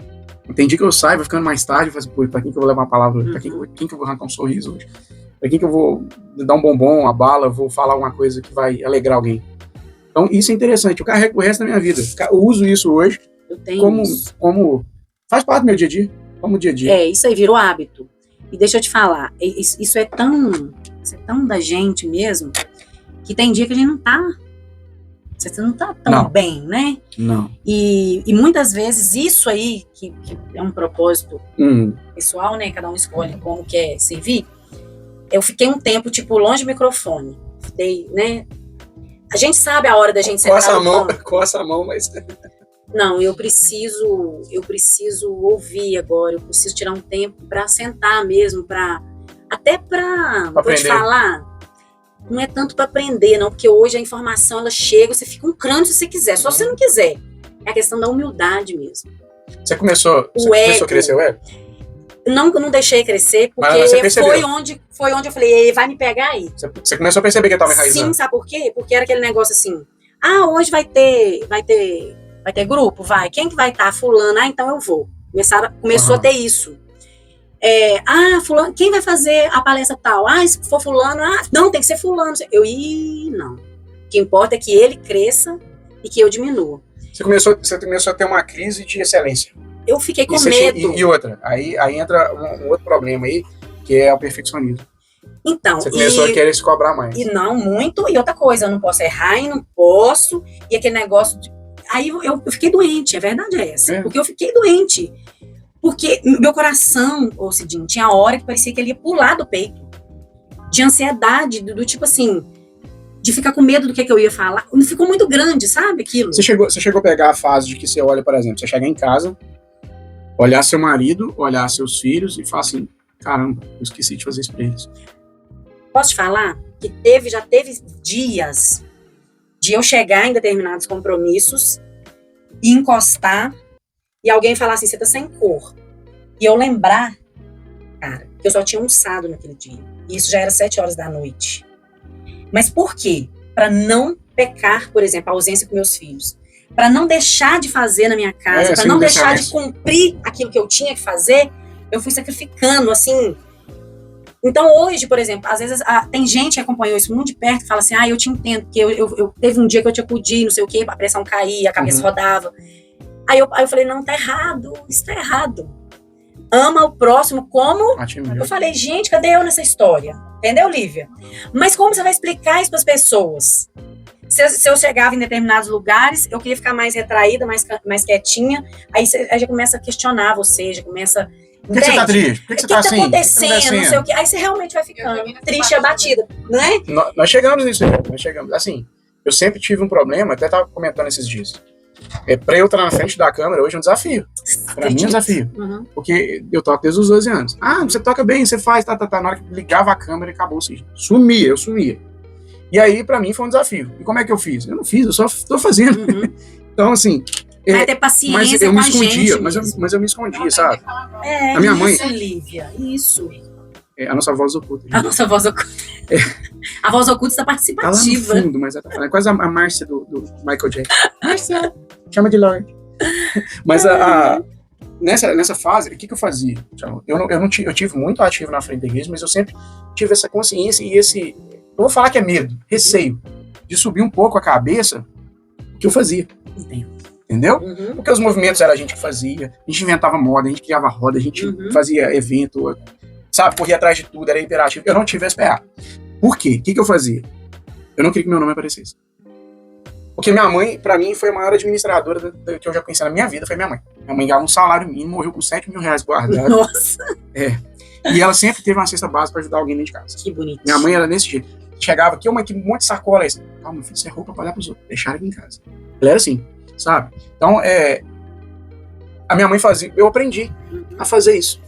[SPEAKER 1] Tem dia que eu saio, vai ficando mais tarde, eu falo assim, pô, pra quem que eu vou levar uma palavra hoje? Pra quem que eu vou arrancar um sorriso hoje? Pra quem que eu vou dar um bombom, uma bala, vou falar alguma coisa que vai alegrar alguém? Então, isso é interessante. Eu carrego o resto da minha vida. Eu uso isso hoje como faz parte do meu dia a dia, como dia a dia.
[SPEAKER 2] Isso aí virou hábito. E deixa eu te falar, isso é tão da gente mesmo, que tem dia que a gente não tá... Você não tá tão bem, né?
[SPEAKER 1] Não.
[SPEAKER 2] E muitas vezes isso aí, que é um propósito pessoal, né? Cada um escolhe como quer servir. Eu fiquei um tempo, longe do microfone. Fiquei, né? A gente sabe a hora da gente sentar
[SPEAKER 1] Coça a mão, mas...
[SPEAKER 2] Não, eu preciso ouvir agora. Eu preciso tirar um tempo para sentar mesmo, até para vou te falar... Não é tanto para aprender, não, porque hoje a informação, ela chega, você fica um crânio se você quiser, só se você não quiser. É a questão da humildade mesmo.
[SPEAKER 1] Você começou a crescer o ego?
[SPEAKER 2] Não deixei crescer, porque foi onde eu falei, vai me pegar aí.
[SPEAKER 1] Você começou a perceber que eu tava enraizando?
[SPEAKER 2] Sim, sabe por quê? Porque era aquele negócio assim, hoje vai ter grupo? Vai. Quem que vai estar? Fulano. Então eu vou. Começou a ter isso. Fulano, quem vai fazer a palestra tal? Se for fulano, não, tem que ser fulano. Não. O que importa é que ele cresça e que eu diminua.
[SPEAKER 1] Você começou a ter uma crise de excelência.
[SPEAKER 2] Eu fiquei com medo.
[SPEAKER 1] E outra, aí entra um outro problema aí, que é o perfeccionismo.
[SPEAKER 2] Então,
[SPEAKER 1] você começou a querer se cobrar mais.
[SPEAKER 2] E não, muito. E outra coisa, eu não posso errar e não posso. E aquele negócio Aí eu fiquei doente, a verdade é essa. Porque eu fiquei doente. Porque meu coração, Cidinho, tinha hora que parecia que ele ia pular do peito. De ansiedade, do tipo assim, de ficar com medo do que eu ia falar. Ficou muito grande, sabe, aquilo?
[SPEAKER 1] Você chegou a pegar a fase de que você olha, por exemplo, você chegar em casa, olhar seu marido, olhar seus filhos e falar assim, caramba, eu esqueci de fazer isso pra eles.
[SPEAKER 2] Posso te falar que já teve dias de eu chegar em determinados compromissos e encostar e alguém falar assim, você tá sem cor. E eu lembrar, cara, que eu só tinha almoçado naquele dia. E isso já era 7 horas da noite. Mas por quê? Para não pecar, por exemplo, a ausência com meus filhos. Para não deixar de fazer na minha casa, para não deixar de cumprir aquilo que eu tinha que fazer, eu fui sacrificando, assim. Então hoje, por exemplo, às vezes tem gente que acompanhou isso muito de perto e fala assim, eu te entendo, porque eu teve um dia que eu te acudi, não sei o quê, a pressão caía, a cabeça rodava. Aí eu falei, não, tá errado, isso tá errado. Ama o próximo como... Eu falei, gente, cadê eu nessa história? Entendeu, Lívia? Mas como você vai explicar isso para as pessoas? Se eu chegava em determinados lugares, eu queria ficar mais retraída, mais quietinha, aí já começa a questionar você, já começa...
[SPEAKER 1] Por que você tá triste? Por que você tá assim?
[SPEAKER 2] O que tá acontecendo? Não sei o quê. Aí você realmente vai ficando triste e abatida, não é?
[SPEAKER 1] Nós chegamos nisso aí, Assim, eu sempre tive um problema, até tava comentando esses dias. Pra eu estar na frente da câmera hoje é um desafio. Pra mim é um desafio.
[SPEAKER 2] Uhum.
[SPEAKER 1] Porque eu toco desde os 12 anos. Você toca bem, você faz, tá. Na hora que ligava a câmera, acabou. Eu sumia. E aí, pra mim, foi um desafio. E como é que eu fiz? Eu não fiz, eu só tô fazendo.
[SPEAKER 2] Uhum.
[SPEAKER 1] Então, assim...
[SPEAKER 2] Vai ter paciência
[SPEAKER 1] mas eu me escondia,
[SPEAKER 2] gente
[SPEAKER 1] mas eu me escondia, sabe?
[SPEAKER 2] A
[SPEAKER 1] minha mãe...
[SPEAKER 2] Lívia, isso.
[SPEAKER 1] A nossa voz oculta.
[SPEAKER 2] A nossa voz oculta. A voz oculta está participativa.
[SPEAKER 1] Tá lá no fundo, mas é quase a Márcia do Michael Jackson. Márcia, chama de Lorde. Mas nessa fase, o que eu fazia? Eu tive muito ativo na frente da igreja, mas eu sempre tive essa consciência e eu vou falar que é medo, receio, de subir um pouco a cabeça que eu fazia. Entendeu?
[SPEAKER 2] Uhum.
[SPEAKER 1] Porque os movimentos era a gente que fazia, a gente inventava moda, a gente criava roda, a gente fazia evento. sabe, corria atrás de tudo, era hiperativo. Eu não tive SPA. Por quê? O que eu fazia? Eu não queria que meu nome aparecesse. Porque minha mãe, pra mim, foi a maior administradora que eu já conheci na minha vida, foi minha mãe. Minha mãe ganhava um salário mínimo, morreu com 7 mil reais guardado.
[SPEAKER 2] Nossa,
[SPEAKER 1] E ela sempre teve uma cesta básica pra ajudar alguém dentro de casa.
[SPEAKER 2] que bonito.
[SPEAKER 1] Minha mãe era desse jeito. Chegava aqui, um monte de sacola. Aí, calma, meu filho, isso é roupa pra dar pros outros. Deixaram aqui em casa. Ela era assim, sabe? Então, a minha mãe fazia, eu aprendi a fazer isso.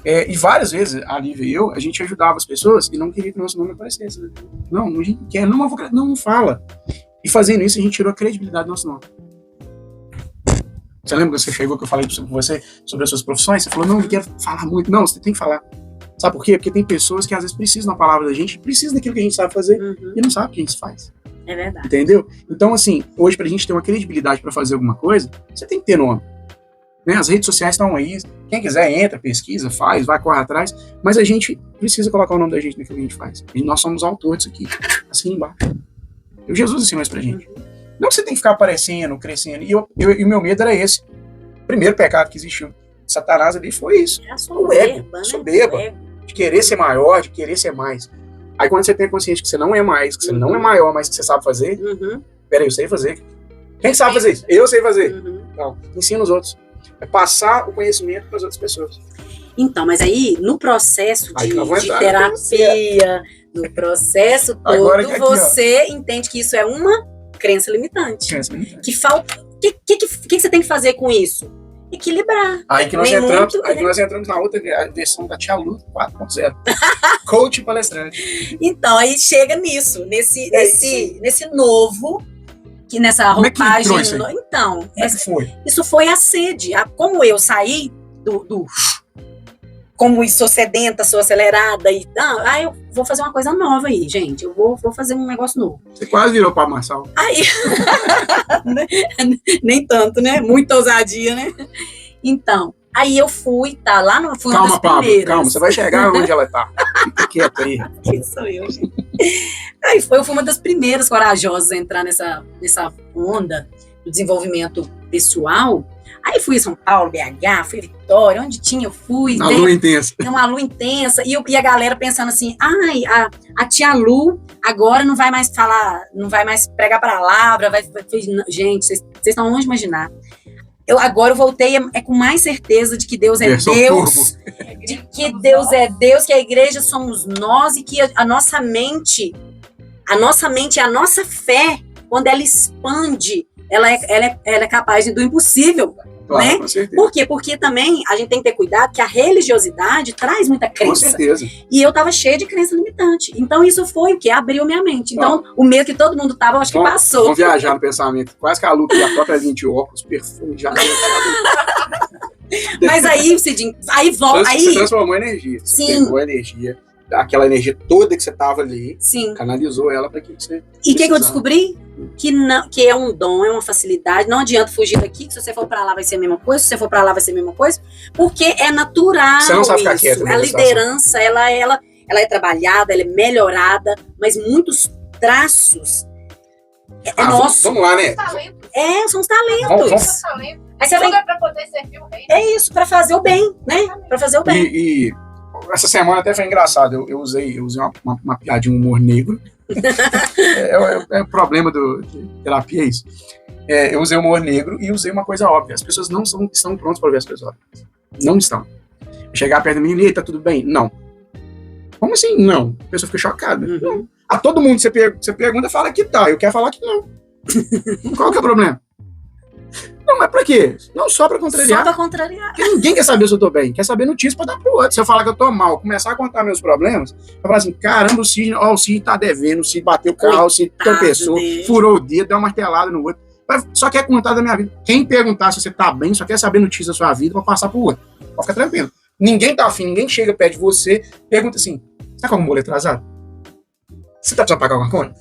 [SPEAKER 1] E várias vezes, a Lívia e eu, a gente ajudava as pessoas e não queria que o nosso nome aparecesse. Né? Não, a gente quer, não fala. E fazendo isso, a gente tirou a credibilidade do nosso nome. Você lembra que você chegou que eu falei com você sobre as suas profissões? Você falou, não quero falar muito. Não, você tem que falar. Sabe por quê? Porque tem pessoas que às vezes precisam da palavra da gente, precisam daquilo que a gente sabe fazer e não sabe o que a gente faz.
[SPEAKER 2] É verdade.
[SPEAKER 1] Entendeu? Então, assim, hoje pra gente ter uma credibilidade pra fazer alguma coisa, você tem que ter nome. Né? As redes sociais estão aí, quem quiser entra, pesquisa, faz, vai, corre atrás, mas a gente precisa colocar o nome da gente naquilo que a gente faz. E nós somos autores disso aqui, assim embaixo. E o Jesus ensinou isso pra gente. Não que você tem que ficar aparecendo, crescendo. E o meu medo era esse. O primeiro pecado que existiu. Satanás ali foi isso.
[SPEAKER 2] É a
[SPEAKER 1] O ego,
[SPEAKER 2] soberba, né?
[SPEAKER 1] soberba.
[SPEAKER 2] O ego.
[SPEAKER 1] De querer ser maior, de querer ser mais. Aí quando você tem consciência que você não é mais, que você não é maior, mas que você sabe fazer, peraí, eu sei fazer. Quem sabe fazer isso? Eu sei fazer. Não, ensina os outros. É passar o conhecimento para as outras pessoas.
[SPEAKER 2] Então, mas aí, no processo
[SPEAKER 1] Aí
[SPEAKER 2] de
[SPEAKER 1] nós vamos entrar,
[SPEAKER 2] terapia, no processo
[SPEAKER 1] Agora
[SPEAKER 2] todo,
[SPEAKER 1] que aqui,
[SPEAKER 2] você entende que isso é uma crença limitante.
[SPEAKER 1] Crença limitante.
[SPEAKER 2] Que falta. O que você tem que fazer com isso? Equilibrar.
[SPEAKER 1] Aí que nós
[SPEAKER 2] Nem
[SPEAKER 1] entramos,
[SPEAKER 2] muito,
[SPEAKER 1] aí que nós entramos na outra versão da Tia Lu 4.0. Coach e palestrante.
[SPEAKER 2] Então, aí chega nisso, nesse novo, que nessa
[SPEAKER 1] Como é que
[SPEAKER 2] roupagem.
[SPEAKER 1] entrou isso aí?
[SPEAKER 2] Então,
[SPEAKER 1] Como é que foi?
[SPEAKER 2] isso foi a sede. Como eu saí do como sou sedenta, sou acelerada e eu vou fazer uma coisa nova aí, gente. Eu vou fazer um negócio novo.
[SPEAKER 1] Você quase virou para Marçal.
[SPEAKER 2] Aí nem tanto, né? Muita ousadia, né? Então, aí eu fui, lá no fundo das
[SPEAKER 1] Calma, Pablo,
[SPEAKER 2] primeiras.
[SPEAKER 1] calma. Você vai chegar onde ela tá. Fica quieto aí.
[SPEAKER 2] Quem sou eu, gente? Aí eu fui uma das primeiras corajosas a entrar nessa onda do desenvolvimento pessoal. Aí fui em São Paulo, BH, fui em Vitória, onde tinha, eu fui.
[SPEAKER 1] Na lua intensa.
[SPEAKER 2] Uma lua intensa. E a galera pensando assim, a tia Lu agora não vai mais falar, não vai mais pregar palavra, gente, vocês estão longe de imaginar. Agora eu voltei com mais certeza de que Deus é Deus, de que Deus é Deus, que a igreja somos nós e que a nossa mente e a nossa fé, quando ela expande, ela é capaz do impossível.
[SPEAKER 1] Claro,
[SPEAKER 2] né?
[SPEAKER 1] Com certeza.
[SPEAKER 2] Por quê? Porque também a gente tem que ter cuidado que a religiosidade traz muita crença.
[SPEAKER 1] Com certeza.
[SPEAKER 2] E eu tava cheia de crença limitante. Então isso foi o que abriu minha mente. Então o medo que todo mundo tava, eu acho que passou.
[SPEAKER 1] Vamos viajar no pensamento. Quase que a Lu que a própria linha de óculos, perfume, já.
[SPEAKER 2] Mas aí, Cidinho,
[SPEAKER 1] Você transformou em energia. Você
[SPEAKER 2] Sim.
[SPEAKER 1] pegou a energia, aquela energia toda que você tava ali,
[SPEAKER 2] Sim.
[SPEAKER 1] canalizou ela para que você.
[SPEAKER 2] E o que eu descobri? Que é um dom, é uma facilidade. Não adianta fugir daqui, que se você for pra lá vai ser a mesma coisa, se você for pra lá vai ser a mesma coisa, porque é natural.
[SPEAKER 1] Você não sabe ficar
[SPEAKER 2] isso.
[SPEAKER 1] quieta, né,
[SPEAKER 2] A liderança, ela é trabalhada, ela é melhorada, mas muitos traços é nosso.
[SPEAKER 1] Vamos lá, né?
[SPEAKER 2] São os talentos.
[SPEAKER 1] Vamos.
[SPEAKER 2] Aí você
[SPEAKER 3] Tudo é pra poder servir o rei.
[SPEAKER 2] É isso, pra fazer o bem, né? Pra fazer o bem.
[SPEAKER 1] E essa semana até foi engraçado. Eu usei uma piadinha, um humor negro. É o problema de terapia, é isso. Eu usei humor negro e usei uma coisa óbvia. As pessoas não estão prontas para ver as coisas óbvias. Não estão. Chegar perto da menina, e aí, tá tudo bem? Não. Como assim? Não. A pessoa fica chocada.
[SPEAKER 2] Uhum.
[SPEAKER 1] A todo mundo você pergunta, fala que tá. Eu quero falar que não. Qual que é o problema? Não, mas pra quê? Não, só pra contrariar.
[SPEAKER 2] Só pra contrariar.
[SPEAKER 1] Porque ninguém quer saber se eu tô bem. Quer saber notícia pra dar pro outro. Se eu falar que eu tô mal, começar a contar meus problemas, eu falar assim, caramba, o Cid tá devendo, o Cid bateu o carro, o Cid tropeçou, furou o dedo, deu uma martelada no outro. Só quer contar da minha vida. Quem perguntar se você tá bem, só quer saber notícia da sua vida pra passar pro outro. Pode ficar tranquilo. Ninguém tá afim, ninguém chega perto de você, pergunta assim, tá com algum boleto atrasado? Você tá precisando pagar alguma conta?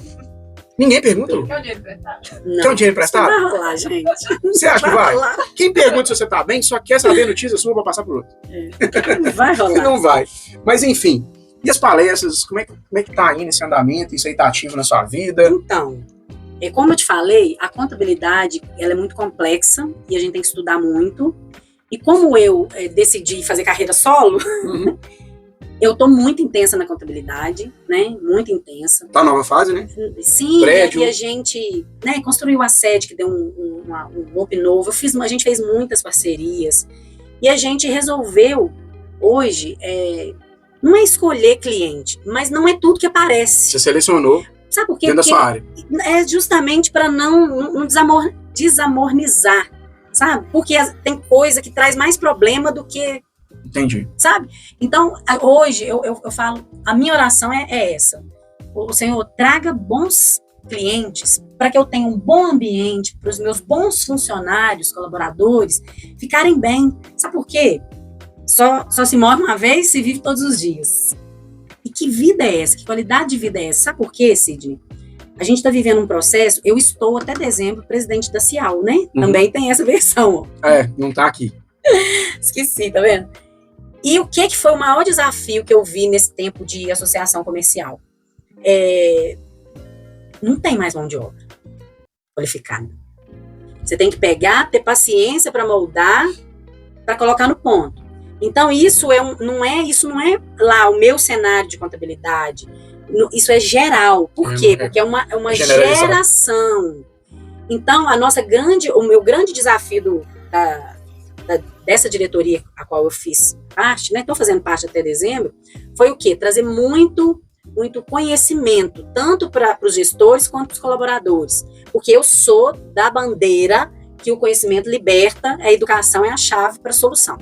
[SPEAKER 1] Ninguém pergunta, Lu.
[SPEAKER 3] Quer um dinheiro emprestado?
[SPEAKER 1] Quer um dinheiro emprestado?
[SPEAKER 2] Vai rolar, gente.
[SPEAKER 1] Você acha que vai?
[SPEAKER 2] rolar.
[SPEAKER 1] Quem pergunta se você tá bem só quer saber notícia sua pra passar pro outro.
[SPEAKER 2] Vai rolar.
[SPEAKER 1] Não vai. Mas enfim, e as palestras, como é que tá indo esse andamento? Isso aí tá ativo na sua vida?
[SPEAKER 2] Então, como eu te falei, a contabilidade ela é muito complexa e a gente tem que estudar muito. E como eu decidi fazer carreira solo, Eu tô muito intensa na contabilidade, né? Muito intensa.
[SPEAKER 1] Tá nova fase, né?
[SPEAKER 2] Sim,
[SPEAKER 1] Prédio.
[SPEAKER 2] e a gente, né, construiu a sede, que deu um up novo. A gente fez muitas parcerias. E a gente resolveu, hoje, não é escolher cliente, mas não é tudo que aparece.
[SPEAKER 1] Você selecionou
[SPEAKER 2] Sabe por quê?
[SPEAKER 1] dentro da sua área.
[SPEAKER 2] É justamente para não desamornizar, sabe? Porque tem coisa que traz mais problema do que...
[SPEAKER 1] Entendi.
[SPEAKER 2] Sabe? Então, hoje, eu falo, a minha oração é essa. O Senhor traga bons clientes para que eu tenha um bom ambiente, para os meus bons funcionários, colaboradores, ficarem bem. Sabe por quê? Só se morre uma vez, se vive todos os dias. E que vida é essa? Que qualidade de vida é essa? Sabe por quê, Sidney? A gente está vivendo um processo, eu estou até dezembro presidente da Cial, né? Também tem essa versão. Ó.
[SPEAKER 1] Não tá aqui.
[SPEAKER 2] Esqueci, tá vendo? E o que foi o maior desafio que eu vi nesse tempo de associação comercial? Não tem mais mão de obra qualificada. Você tem que pegar, ter paciência para moldar, para colocar no ponto. Então, isso não é lá o meu cenário de contabilidade. Isso é geral. Por quê? Porque é uma geração. Então, o meu grande desafio dessa diretoria a qual eu fiz parte, né? Estou fazendo parte até dezembro, foi o quê? Trazer muito conhecimento, tanto para os gestores quanto para os colaboradores. Porque eu sou da bandeira que o conhecimento liberta, a educação é a chave para a solução.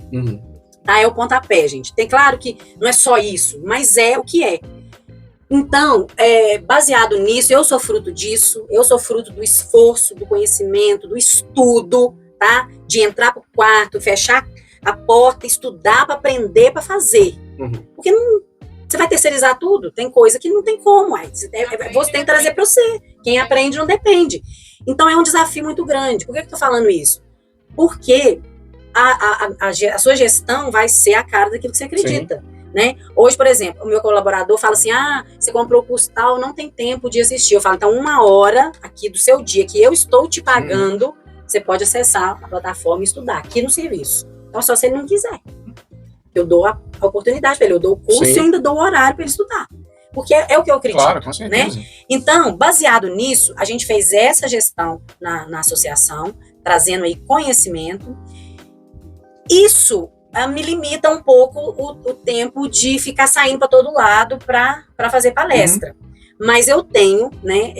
[SPEAKER 2] Tá? É o pontapé, gente. Tem claro que não é só isso, mas é o que é. Então, baseado nisso, eu sou fruto disso, eu sou fruto do esforço, do conhecimento, do estudo, tá? De entrar pro quarto, fechar a porta, estudar para aprender, para fazer. Porque você vai terceirizar tudo, tem coisa que não tem como. Você tem que trazer para você. Quem aprende não depende. Então é um desafio muito grande. Por que eu estou falando isso? Porque a sua gestão vai ser a cara daquilo que você acredita. Né? Hoje, por exemplo, o meu colaborador fala assim, você comprou o curso tal, não tem tempo de assistir. Eu falo, então 1 hora aqui do seu dia que eu estou te pagando, você pode acessar a plataforma e estudar aqui no serviço. Então, só se ele não quiser. Eu dou a oportunidade para ele, eu dou o curso e ainda dou o horário para ele estudar. Porque é o que eu acredito. Claro, com certeza. Né? Então, baseado nisso, a gente fez essa gestão na associação, trazendo aí conhecimento. Isso me limita um pouco o tempo de ficar saindo para todo lado para fazer palestra. Mas eu tenho, né,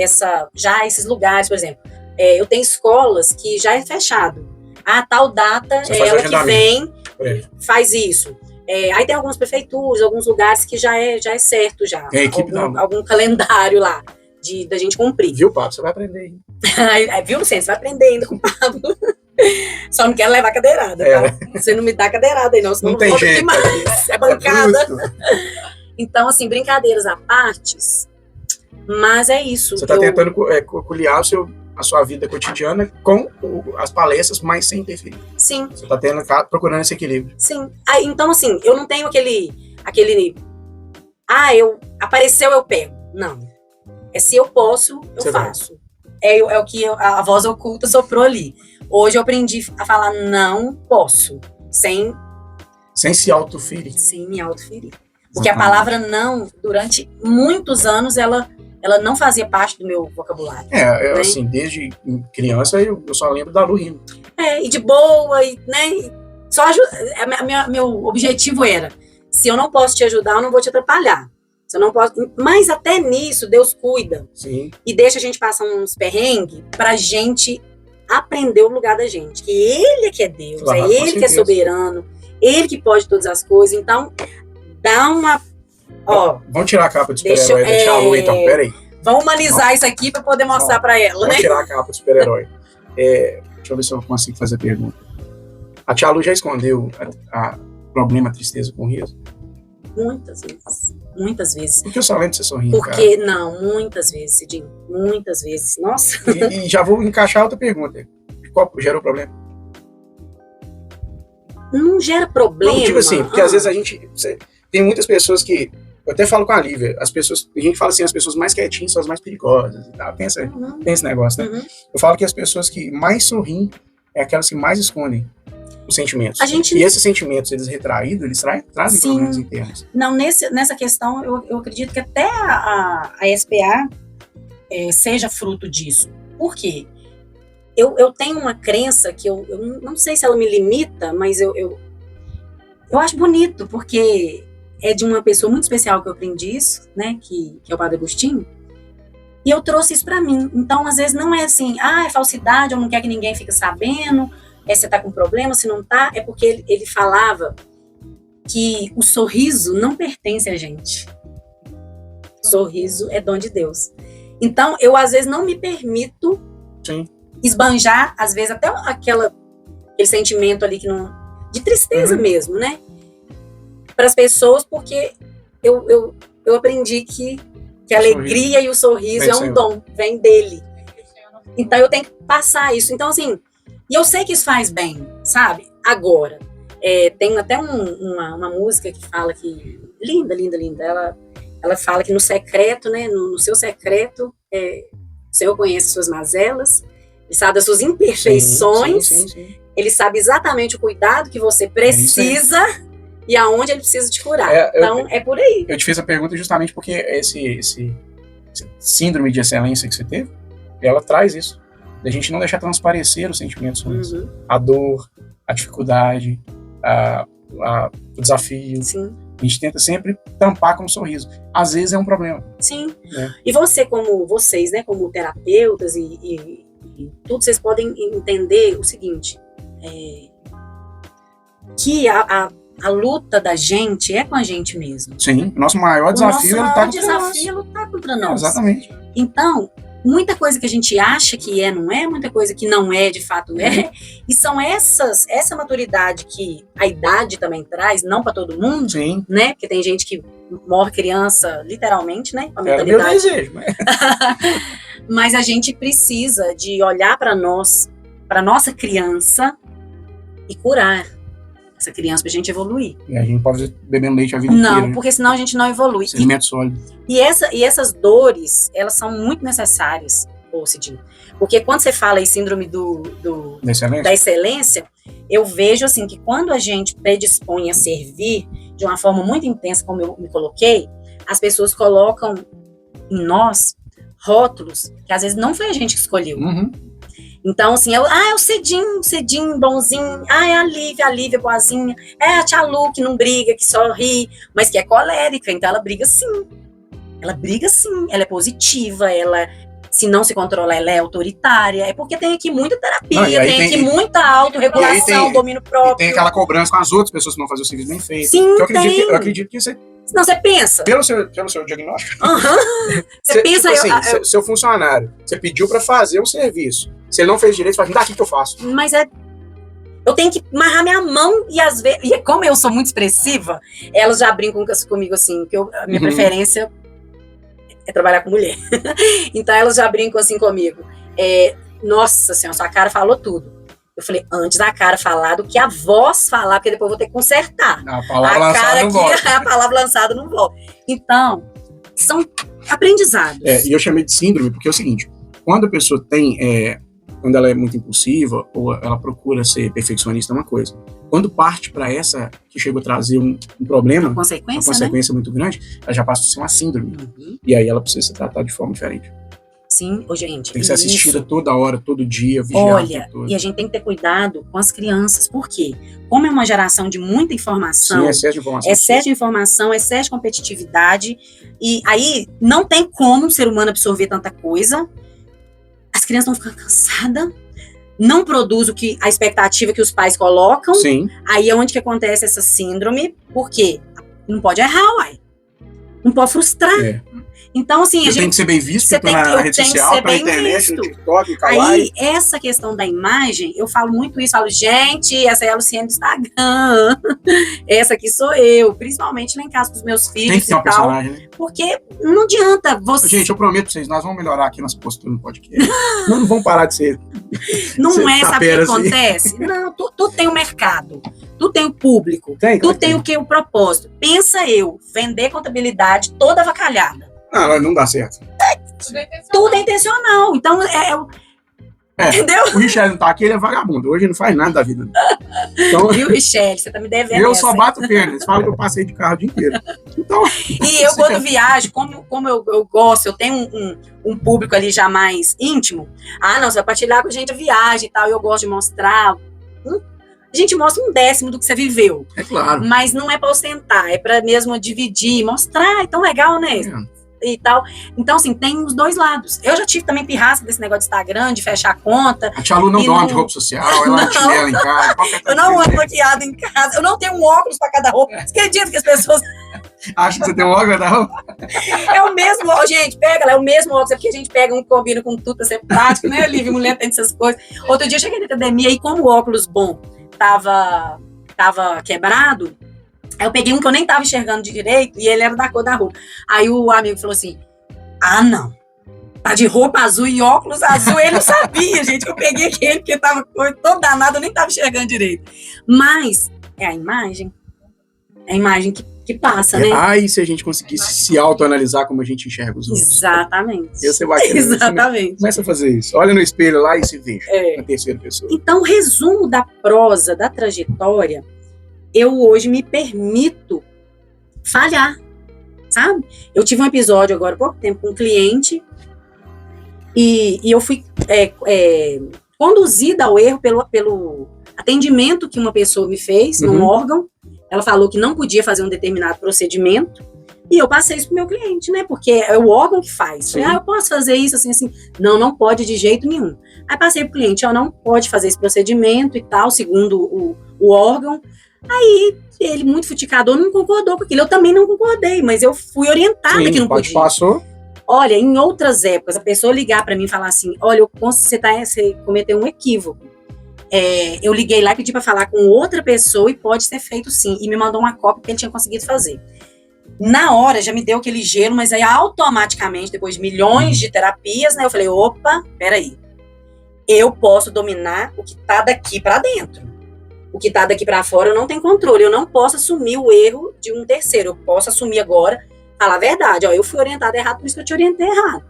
[SPEAKER 2] já esses lugares, por exemplo, eu tenho escolas que já é fechado. Tal data é ela que vem, faz isso. Aí tem algumas prefeituras, alguns lugares que já é certo já. Algum calendário lá da gente cumprir.
[SPEAKER 1] Viu, Pablo? Você vai aprender, hein?
[SPEAKER 2] Viu, Luciano? Você vai aprender ainda com o Pablo. Só não quero levar cadeirada, tá? Você não me dá cadeirada aí, não. Senão
[SPEAKER 1] não tem jeito.
[SPEAKER 2] É bancada. Então, assim, brincadeiras à parte, mas é isso.
[SPEAKER 1] Você está tentando conciliar a sua vida cotidiana com as palestras, mas sem interferir.
[SPEAKER 2] Sim.
[SPEAKER 1] Você está procurando esse equilíbrio.
[SPEAKER 2] Sim. Então, assim, eu não tenho aquele apareceu, eu pego. Não. Se eu posso, eu faço. É o que a voz oculta soprou ali. Hoje eu aprendi a falar não posso, sem
[SPEAKER 1] se autoferir.
[SPEAKER 2] Sem me autoferir. Porque a palavra não, durante muitos anos, ela não fazia parte do meu vocabulário. Né?
[SPEAKER 1] Assim, desde criança eu só lembro da Lu rindo.
[SPEAKER 2] E de boa, né? Só meu objetivo era, se eu não posso te ajudar, eu não vou te atrapalhar. Se eu não posso, mas até nisso, Deus cuida.
[SPEAKER 1] Sim.
[SPEAKER 2] E deixa a gente passar uns perrengues pra gente aprender o lugar da gente. Que Ele é que é Deus, é Ele que é soberano, Ele que pode todas as coisas. Então, dá uma...
[SPEAKER 1] Vamos tirar a capa de super-herói e deixar a Lu, então, peraí.
[SPEAKER 2] Vamos humanizar isso aqui pra poder mostrar pra ela, né?
[SPEAKER 1] Vamos tirar a capa de super-herói. Deixa eu ver se eu consigo fazer a pergunta. A tia Lu já escondeu a problema, a tristeza com riso?
[SPEAKER 2] Muitas vezes.
[SPEAKER 1] Por que eu só lembro de você sorrindo,
[SPEAKER 2] Porque, cara? Não, muitas vezes, Cidinho, muitas vezes. Nossa.
[SPEAKER 1] E já vou encaixar outra pergunta. Qual gerou problema?
[SPEAKER 2] Não gera problema.
[SPEAKER 1] Não, tipo assim, porque às vezes tem muitas pessoas que, eu até falo com a Lívia, a gente fala assim, as pessoas mais quietinhas são as mais perigosas e tal, tem esse negócio, né? Eu falo que as pessoas que mais sorriem é aquelas que mais escondem. os sentimentos.
[SPEAKER 2] E
[SPEAKER 1] esses sentimentos, eles retraídos, eles trazem problemas internos.
[SPEAKER 2] Não, nessa questão, eu acredito que até a SPA seja fruto disso. Por quê? Eu tenho uma crença que eu não sei se ela me limita, mas eu acho bonito, porque é de uma pessoa muito especial que eu aprendi isso, né, que é o Padre Agostinho, e eu trouxe isso para mim. Então, às vezes, não é assim, é falsidade, eu não quero que ninguém fique sabendo, você tá com problema, se não tá, é porque ele falava que o sorriso não pertence a gente. O sorriso é dom de Deus. Então, eu, às vezes, não me permito esbanjar, às vezes, até aquele sentimento ali que não, de tristeza mesmo, né? Para as pessoas, porque eu aprendi que a alegria e o sorriso é um dom, vem dele. Então, eu tenho que passar isso. Então, assim, e eu sei que isso faz bem, sabe? Agora, tem até uma música que fala que... Linda, linda, linda. Ela fala que no secreto, né? No seu secreto, o Senhor conhece suas mazelas, Ele sabe das suas imperfeições, sim. Ele sabe exatamente o cuidado que você precisa e aonde Ele precisa te curar. Então, é por aí.
[SPEAKER 1] Eu te fiz a pergunta justamente porque esse síndrome de excelência que você teve, ela traz isso. Da gente não deixar transparecer os sentimentos ruins. A dor, a dificuldade, o desafio.
[SPEAKER 2] Sim.
[SPEAKER 1] A gente tenta sempre tampar com um sorriso. Às vezes é um problema.
[SPEAKER 2] Sim. E vocês, né, como terapeutas e tudo, vocês podem entender o seguinte, que a luta da gente é com a gente mesmo.
[SPEAKER 1] Sim, o nosso maior desafio é
[SPEAKER 2] lutar contra nós.
[SPEAKER 1] Exatamente.
[SPEAKER 2] Então, muita coisa que a gente acha que não é, muita coisa que não é, de fato é, e são essa maturidade que a idade também traz, não para todo mundo,
[SPEAKER 1] sim,
[SPEAKER 2] né? Porque tem gente que morre criança, literalmente, né? Com a
[SPEAKER 1] mentalidade. Meu desejo,
[SPEAKER 2] mas a gente precisa de olhar para nossa criança e curar essa criança pra gente evoluir.
[SPEAKER 1] E a gente pode beber leite a vida inteira.
[SPEAKER 2] Não, porque senão a gente não evolui.
[SPEAKER 1] Alimento sólido.
[SPEAKER 2] E essas dores, elas são muito necessárias, Cidinho. Porque quando você fala em síndrome da excelência, eu vejo assim que quando a gente predispõe a servir de uma forma muito intensa, como eu me coloquei, as pessoas colocam em nós rótulos que às vezes não foi a gente que escolheu. Então, assim, é o Cedinho, bonzinho, é a Lívia, boazinha, a tia Lu, que não briga, que só ri, mas que é colérica, então ela briga sim, ela é positiva, ela, se não se controla, ela é autoritária, é porque tem aqui muita terapia, tem aqui muita autorregulação, domínio próprio.
[SPEAKER 1] E tem aquela cobrança com as outras pessoas que não fazem o serviço bem feito.
[SPEAKER 2] Sim,
[SPEAKER 1] eu acredito que você...
[SPEAKER 2] Não, você pensa.
[SPEAKER 1] Pelo seu diagnóstico.
[SPEAKER 2] Você pensa...
[SPEAKER 1] Tipo assim, seu funcionário, você pediu pra fazer um serviço. Se ele não fez direito, você fala, daqui que eu faço.
[SPEAKER 2] Mas eu tenho que amarrar minha mão e às vezes... E como eu sou muito expressiva, elas já brincam comigo assim, que a minha preferência é trabalhar com mulher. Então elas já brincam assim comigo. Nossa senhora, sua cara falou tudo. Eu falei, antes da cara falar do que a voz falar, porque depois eu vou ter que consertar.
[SPEAKER 1] A palavra lançada não volta.
[SPEAKER 2] A palavra lançada não volta. Então, são aprendizados.
[SPEAKER 1] E eu chamei de síndrome porque é o seguinte, quando a pessoa quando ela é muito impulsiva, ou ela procura ser perfeccionista, é uma coisa. Quando parte para essa que chega a trazer um problema, uma consequência muito grande, ela já passa a ser uma síndrome. E aí ela precisa ser tratada de forma diferente.
[SPEAKER 2] Sim, gente.
[SPEAKER 1] Tem que ser assistida toda hora, todo dia, vigiada.
[SPEAKER 2] Olha, e a gente tem que ter cuidado com as crianças. Por quê? Como é uma geração de muita informação.
[SPEAKER 1] Sim, excesso de informação.
[SPEAKER 2] Excesso de informação, excesso de competitividade. E aí não tem como o ser humano absorver tanta coisa. As crianças vão ficar cansadas. Não produz a expectativa que os pais colocam.
[SPEAKER 1] Sim.
[SPEAKER 2] Aí é onde que acontece essa síndrome. Por quê? Não pode errar, uai. Não pode frustrar. Então, assim,
[SPEAKER 1] a gente tem que ser bem visto pela rede social, pela internet, no TikTok, Kawaii.
[SPEAKER 2] Aí, essa questão da imagem, eu falo muito isso, falo, gente, essa é a Luciene do Instagram, essa aqui sou eu, principalmente lá em casa com os meus filhos
[SPEAKER 1] tem que ter uma personagem, né?
[SPEAKER 2] Porque não adianta você...
[SPEAKER 1] Gente, eu prometo pra vocês, nós vamos melhorar aqui nas posturas no podcast. Não vamos parar de ser...
[SPEAKER 2] Não sabe o que acontece? Não, tu tem o mercado, tu tem o público, tu tem o que? O propósito. Pensa eu, vender contabilidade toda avacalhada.
[SPEAKER 1] Não dá certo.
[SPEAKER 2] Tudo é intencional. Então, Entendeu?
[SPEAKER 1] O Richelle não tá aqui, ele é vagabundo. Hoje ele não faz nada da vida. Então,
[SPEAKER 2] Viu, Richelle? Você tá me devendo
[SPEAKER 1] eu
[SPEAKER 2] essa,
[SPEAKER 1] só
[SPEAKER 2] hein?
[SPEAKER 1] bato pena. Eles falam que eu passei de carro o dia inteiro. Então,
[SPEAKER 2] E eu, quando viajo, como eu gosto, eu tenho um público ali já mais íntimo. Ah, não, você vai partilhar com a gente a viagem e tal. Eu gosto de mostrar. A gente mostra 1/10 do que você viveu.
[SPEAKER 1] é claro.
[SPEAKER 2] Mas não é para ostentar, é para mesmo dividir, mostrar. É tão legal, né? E tal. Então, assim, tem os dois lados. Eu já tive também pirraça desse negócio de Instagram, de fechar a conta.
[SPEAKER 1] A tia Lu não
[SPEAKER 2] E
[SPEAKER 1] dorme
[SPEAKER 2] não-
[SPEAKER 1] de roupa social, ela é chinela em casa.
[SPEAKER 2] Eu não ando maquiada em casa, eu não tenho um óculos para cada roupa. Você acredita que as pessoas.
[SPEAKER 1] Acha que você tem um órgão da roupa?
[SPEAKER 2] É o mesmo óculos, gente, pega lá, é o mesmo óculos, é porque a gente pega um, combina com tudo, pra ser prático, né, Lívia? Mulher tem essas coisas. Outro dia eu cheguei na academia e, como o óculos bom tava quebrado, aí eu peguei um que eu nem tava enxergando de direito e ele era da cor da roupa. Aí o amigo falou assim: ah, não. Tá de roupa azul e óculos azul. Ele não sabia, gente, que eu peguei aquele, porque tava todo danado, eu nem tava enxergando direito. Mas é a imagem. É a imagem que passa, né?
[SPEAKER 1] Ai, se a gente conseguisse se autoanalisar como a gente enxerga os outros.
[SPEAKER 2] Exatamente.
[SPEAKER 1] Ia ser bacana.
[SPEAKER 2] Exatamente.
[SPEAKER 1] Começa a fazer isso. Olha no espelho lá e se veja.
[SPEAKER 2] É.
[SPEAKER 1] Na terceira pessoa.
[SPEAKER 2] Então, o resumo da prosa, da trajetória, eu hoje me permito falhar, sabe? Eu tive um episódio agora há pouco tempo com um cliente e eu fui conduzida ao erro pelo atendimento que uma pessoa me fez num órgão. Ela falou que não podia fazer um determinado procedimento e eu passei isso pro meu cliente, né? Porque é o órgão que faz. Falei, eu posso fazer isso assim, assim. Não pode de jeito nenhum. Aí passei pro cliente, não pode fazer esse procedimento e tal, segundo o órgão. Aí ele, muito futicador, não concordou com aquilo. Eu também não concordei, mas eu fui orientada que não podia.
[SPEAKER 1] Passou.
[SPEAKER 2] Olha, em outras épocas, a pessoa ligar para mim e falar assim: olha, você cometeu um equívoco. Eu liguei lá e pedi para falar com outra pessoa e pode ser feito sim. E me mandou uma cópia que ele tinha conseguido fazer. Na hora, já me deu aquele gelo, mas aí automaticamente, depois de milhões de terapias, né, eu falei: opa, peraí. Eu posso dominar o que tá daqui para dentro. O que tá daqui para fora eu não tenho controle. Eu não posso assumir o erro de um terceiro. Eu posso assumir agora, falar a verdade. Ó, eu fui orientada errado, por isso que eu te orientei errado.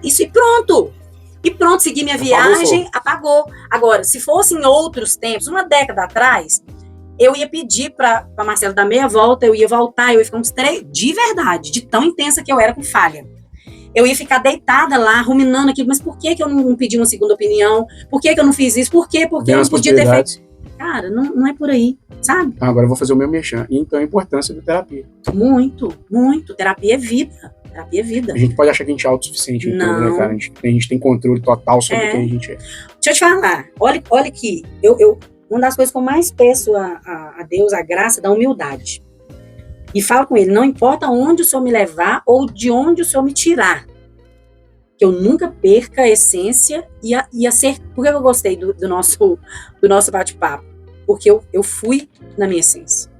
[SPEAKER 2] Isso e pronto. E pronto, segui minha viagem, apagou. Agora, se fosse em outros tempos, uma década atrás, eu ia pedir para Marcelo dar meia volta, eu ia voltar, eu ia ficar uns 3, de verdade, de tão intensa que eu era com falha. Eu ia ficar deitada lá, ruminando aquilo, mas por que eu não pedi uma segunda opinião? Por que eu não fiz isso? Por quê? Porque eu não podia ter feito. Cara, não é por aí, sabe?
[SPEAKER 1] Agora eu vou fazer o meu merchan. Então, a importância da terapia.
[SPEAKER 2] Muito, muito. Terapia é vida. Terapia é vida.
[SPEAKER 1] A gente pode achar que a gente é autossuficiente em tudo, né, cara? A gente tem controle total sobre quem a gente é.
[SPEAKER 2] Deixa eu te falar. Olha que uma das coisas que eu mais peço a Deus, a graça da humildade. E falo com ele: não importa onde o Senhor me levar ou de onde o Senhor me tirar, que eu nunca perca a essência e a ser. Por que eu gostei do nosso bate-papo? Porque eu fui na minha essência.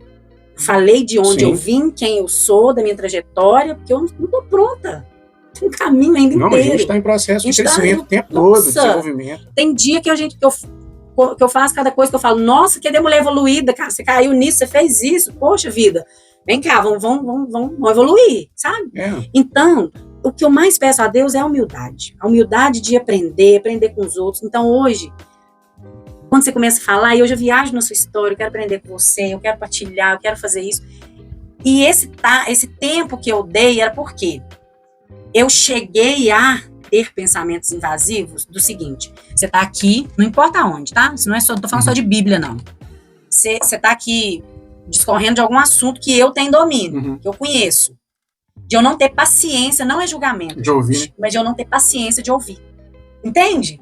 [SPEAKER 2] Falei de onde eu vim, quem eu sou, da minha trajetória, porque eu não estou pronta. Tem um caminho ainda inteiro.
[SPEAKER 1] A gente está em processo de crescimento o tempo todo, de desenvolvimento.
[SPEAKER 2] Tem dia que eu faço cada coisa que eu falo: nossa, que mulher evoluída, cara, você caiu nisso, você fez isso, poxa vida, vem cá, vamos evoluir, sabe? Então, o que eu mais peço a Deus é a humildade de aprender com os outros. Então, hoje, quando você começa a falar, eu já viajo na sua história, eu quero aprender com você, eu quero partilhar, eu quero fazer isso. E esse tempo que eu dei era porque eu cheguei a ter pensamentos invasivos do seguinte: você está aqui, não importa onde, tá? Isso não é só, não tô falando só de Bíblia, não. Você está aqui discorrendo de algum assunto que eu tenho domínio, que eu conheço. De eu não ter paciência, não é julgamento,
[SPEAKER 1] de ouvir, né?
[SPEAKER 2] Mas de eu não ter paciência de ouvir. Entende?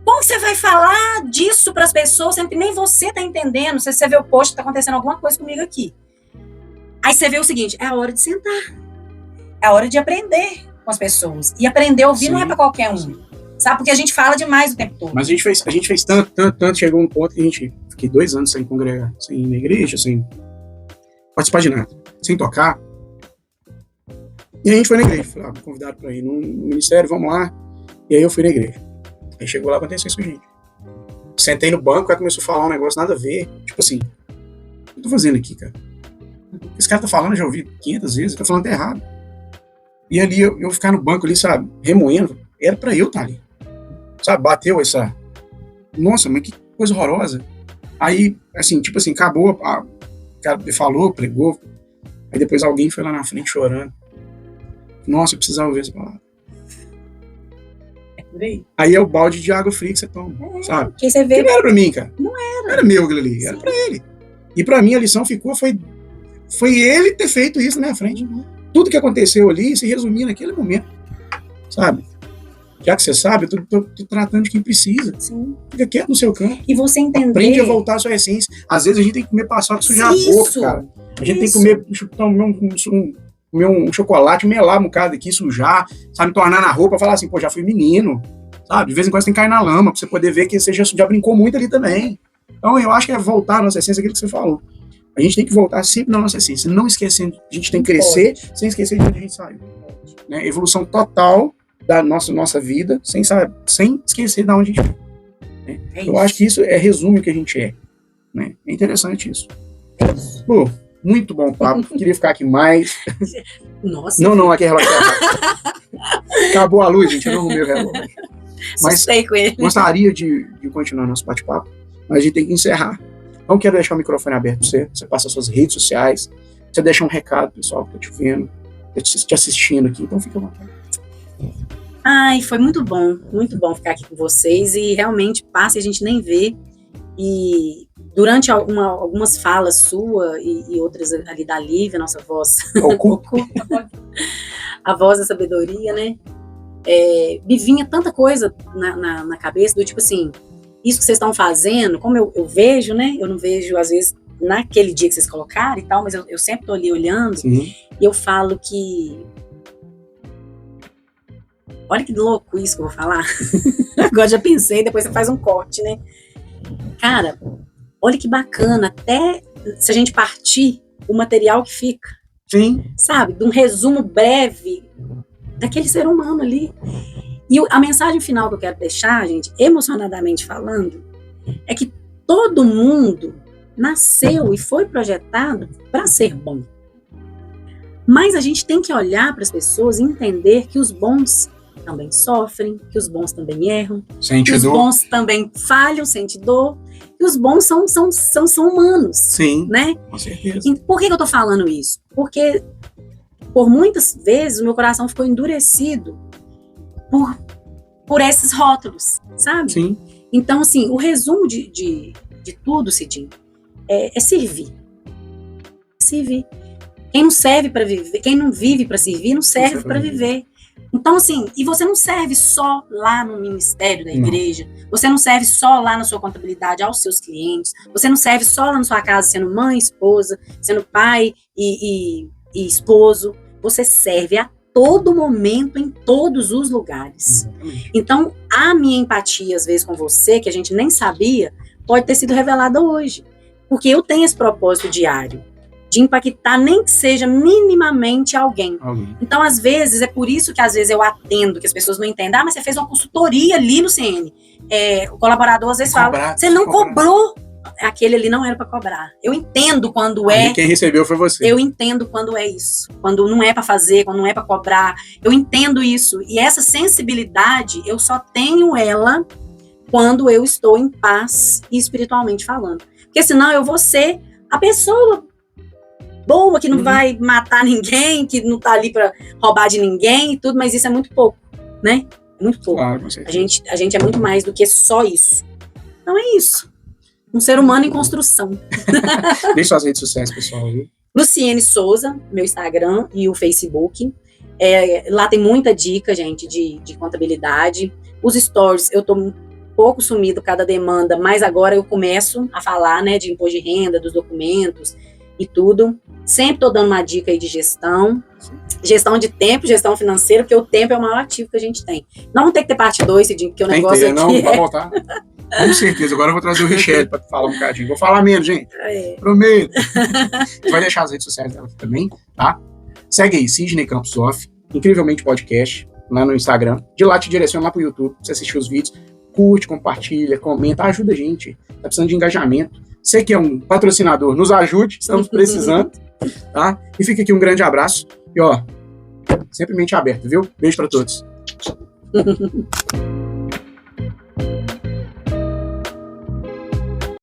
[SPEAKER 2] Como você vai falar disso para as pessoas, sendo que nem você está entendendo? Se você vê o post, está acontecendo alguma coisa comigo aqui. Aí você vê o seguinte: é a hora de sentar. É a hora de aprender com as pessoas. E aprender a ouvir não é para qualquer um. Sabe? Porque a gente fala demais o tempo todo.
[SPEAKER 1] Mas a gente fez tanto, chegou um ponto que a gente fiquei 2 anos sem congregar, sem ir na igreja, sem participar de nada, sem tocar. E a gente foi na igreja, foi lá, convidado para ir no ministério, vamos lá. E aí eu fui na igreja. Aí chegou lá, aconteceu isso com a gente. Sentei no banco, o cara começou a falar um negócio nada a ver. Tipo assim, o que eu tô fazendo aqui, cara? Esse cara tá falando, eu já ouvi 500 vezes, ele tá falando errado. E ali, eu ficar no banco ali, sabe, remoendo, era pra eu estar ali. Sabe, bateu essa Nossa, mas que coisa horrorosa. Aí, assim, tipo assim, acabou, o cara falou, pregou, aí depois alguém foi lá na frente chorando. Nossa, eu precisava ouvir essa palavra. Aí é o balde de água fria que você toma, sabe?
[SPEAKER 2] Que você vê.
[SPEAKER 1] Porque não era pra mim, cara.
[SPEAKER 2] Não era.
[SPEAKER 1] Não era meu aquilo ali, era pra ele. E pra mim a lição ficou, foi ele ter feito isso na minha frente. Tudo que aconteceu ali se resumia naquele momento, sabe? Já que você sabe, eu tô tratando de quem precisa.
[SPEAKER 2] Sim.
[SPEAKER 1] Fica quieto no seu canto.
[SPEAKER 2] E você entender.
[SPEAKER 1] Aprende a voltar à sua essência. Às vezes a gente tem que comer paçoca e sujar a boca, cara. A gente tem que comer um chocolate, melar um bocado aqui, sujar, sabe? Tornar na roupa, falar assim, pô, já fui menino, sabe? De vez em quando você tem que cair na lama, pra você poder ver que você já brincou muito ali também. Então eu acho que é voltar à nossa essência, aquilo que você falou. A gente tem que voltar sempre na nossa essência, não esquecendo, a gente tem que crescer sem esquecer de onde a gente saiu. Né? Evolução total da nossa vida, sem esquecer de onde a gente veio. Né? Eu acho que isso resume o que a gente é. Né? É interessante isso. Pô, muito bom papo, queria ficar aqui mais.
[SPEAKER 2] Nossa.
[SPEAKER 1] Não, aqui é relógio. Acabou a luz, gente, eu não arrumei o relógio. Mas
[SPEAKER 2] com ele.
[SPEAKER 1] gostaria de continuar nosso bate-papo, mas a gente tem que encerrar. Então quero deixar o microfone aberto para você passa suas redes sociais, você deixa um recado, pessoal, que tá te vendo, te assistindo aqui, então fica à vontade.
[SPEAKER 2] Ai, foi muito bom ficar aqui com vocês e realmente passa e a gente nem vê. E durante algumas falas sua e outras ali da Lívia, nossa voz, a voz da sabedoria, né? Me vinha tanta coisa na cabeça, do tipo assim, isso que vocês estão fazendo, como eu vejo, né? Eu não vejo, às vezes, naquele dia que vocês colocaram e tal, mas eu sempre tô ali olhando.
[SPEAKER 1] Sim.
[SPEAKER 2] E eu falo que... Olha que louco isso que eu vou falar. Agora já pensei, depois você faz um corte, né? Cara, olha que bacana, até se a gente partir, o material que fica.
[SPEAKER 1] Sim.
[SPEAKER 2] Sabe? De um resumo breve daquele ser humano ali. E a mensagem final que eu quero deixar, gente, emocionadamente falando, é que todo mundo nasceu e foi projetado para ser bom. Mas a gente tem que olhar para as pessoas e entender que os bons também sofrem, que os bons também erram, que os bons também falham, sentem dor, que os bons são humanos. Sim, né?
[SPEAKER 1] Com certeza.
[SPEAKER 2] E por que eu tô falando isso? Porque por muitas vezes o meu coração ficou endurecido por esses rótulos, sabe?
[SPEAKER 1] Sim.
[SPEAKER 2] Então, assim, o resumo de tudo, Cidinho, é servir. Servir. Quem não serve para viver, quem não vive para servir, não serve para viver. Então, assim, e você não serve só lá no ministério da igreja, você não serve só lá na sua contabilidade aos seus clientes, você não serve só lá na sua casa sendo mãe, esposa, sendo pai e esposo, você serve a todo momento, em todos os lugares. Então, a minha empatia, às vezes, com você, que a gente nem sabia, pode ter sido revelada hoje. Porque eu tenho esse propósito diário, de impactar nem que seja minimamente alguém. Então, às vezes, é por isso que às vezes eu atendo, que as pessoas não entendem. Ah, mas você fez uma consultoria ali no CN. O colaborador às vezes fala, você não cobrou. Aquele ali não era para cobrar. Eu entendo quando
[SPEAKER 1] e quem recebeu foi você.
[SPEAKER 2] Eu entendo quando é isso. Quando não é para fazer, quando não é para cobrar. Eu entendo isso. E essa sensibilidade, eu só tenho ela quando eu estou em paz e espiritualmente falando. Porque senão eu vou ser a pessoa boa, que não vai matar ninguém, que não tá ali para roubar de ninguém e tudo, mas isso é muito pouco, né? Muito pouco.
[SPEAKER 1] Claro,
[SPEAKER 2] a gente é muito mais do que só isso. Então é isso. Um ser humano em construção.
[SPEAKER 1] Deixa suas redes sociais, pessoal. Viu?
[SPEAKER 2] Luciene Souza, meu Instagram e o Facebook. Lá tem muita dica, gente, de contabilidade. Os stories, eu tô um pouco sumido cada demanda, mas agora eu começo a falar, né, de imposto de renda, dos documentos e tudo. Sempre tô dando uma dica aí de gestão de tempo, gestão financeira, porque o tempo é o maior ativo que a gente tem. Não tem que ter parte 2, porque o negócio aqui
[SPEAKER 1] não, vai voltar. Com certeza, agora eu vou trazer o Richelle para falar um bocadinho. Vou falar menos, gente. Prometo. Você vai deixar as redes sociais dela aqui também, tá? Segue aí, Sidney Campos Off, Incrivelmente Podcast, lá no Instagram. De lá te direciona lá pro YouTube, pra você assistir os vídeos. Curte, compartilha, comenta, ajuda a gente. Tá precisando de engajamento. Você que é um patrocinador, nos ajude, estamos precisando, tá? E fica aqui um grande abraço. E ó, sempre mente aberta, viu? Beijo pra todos.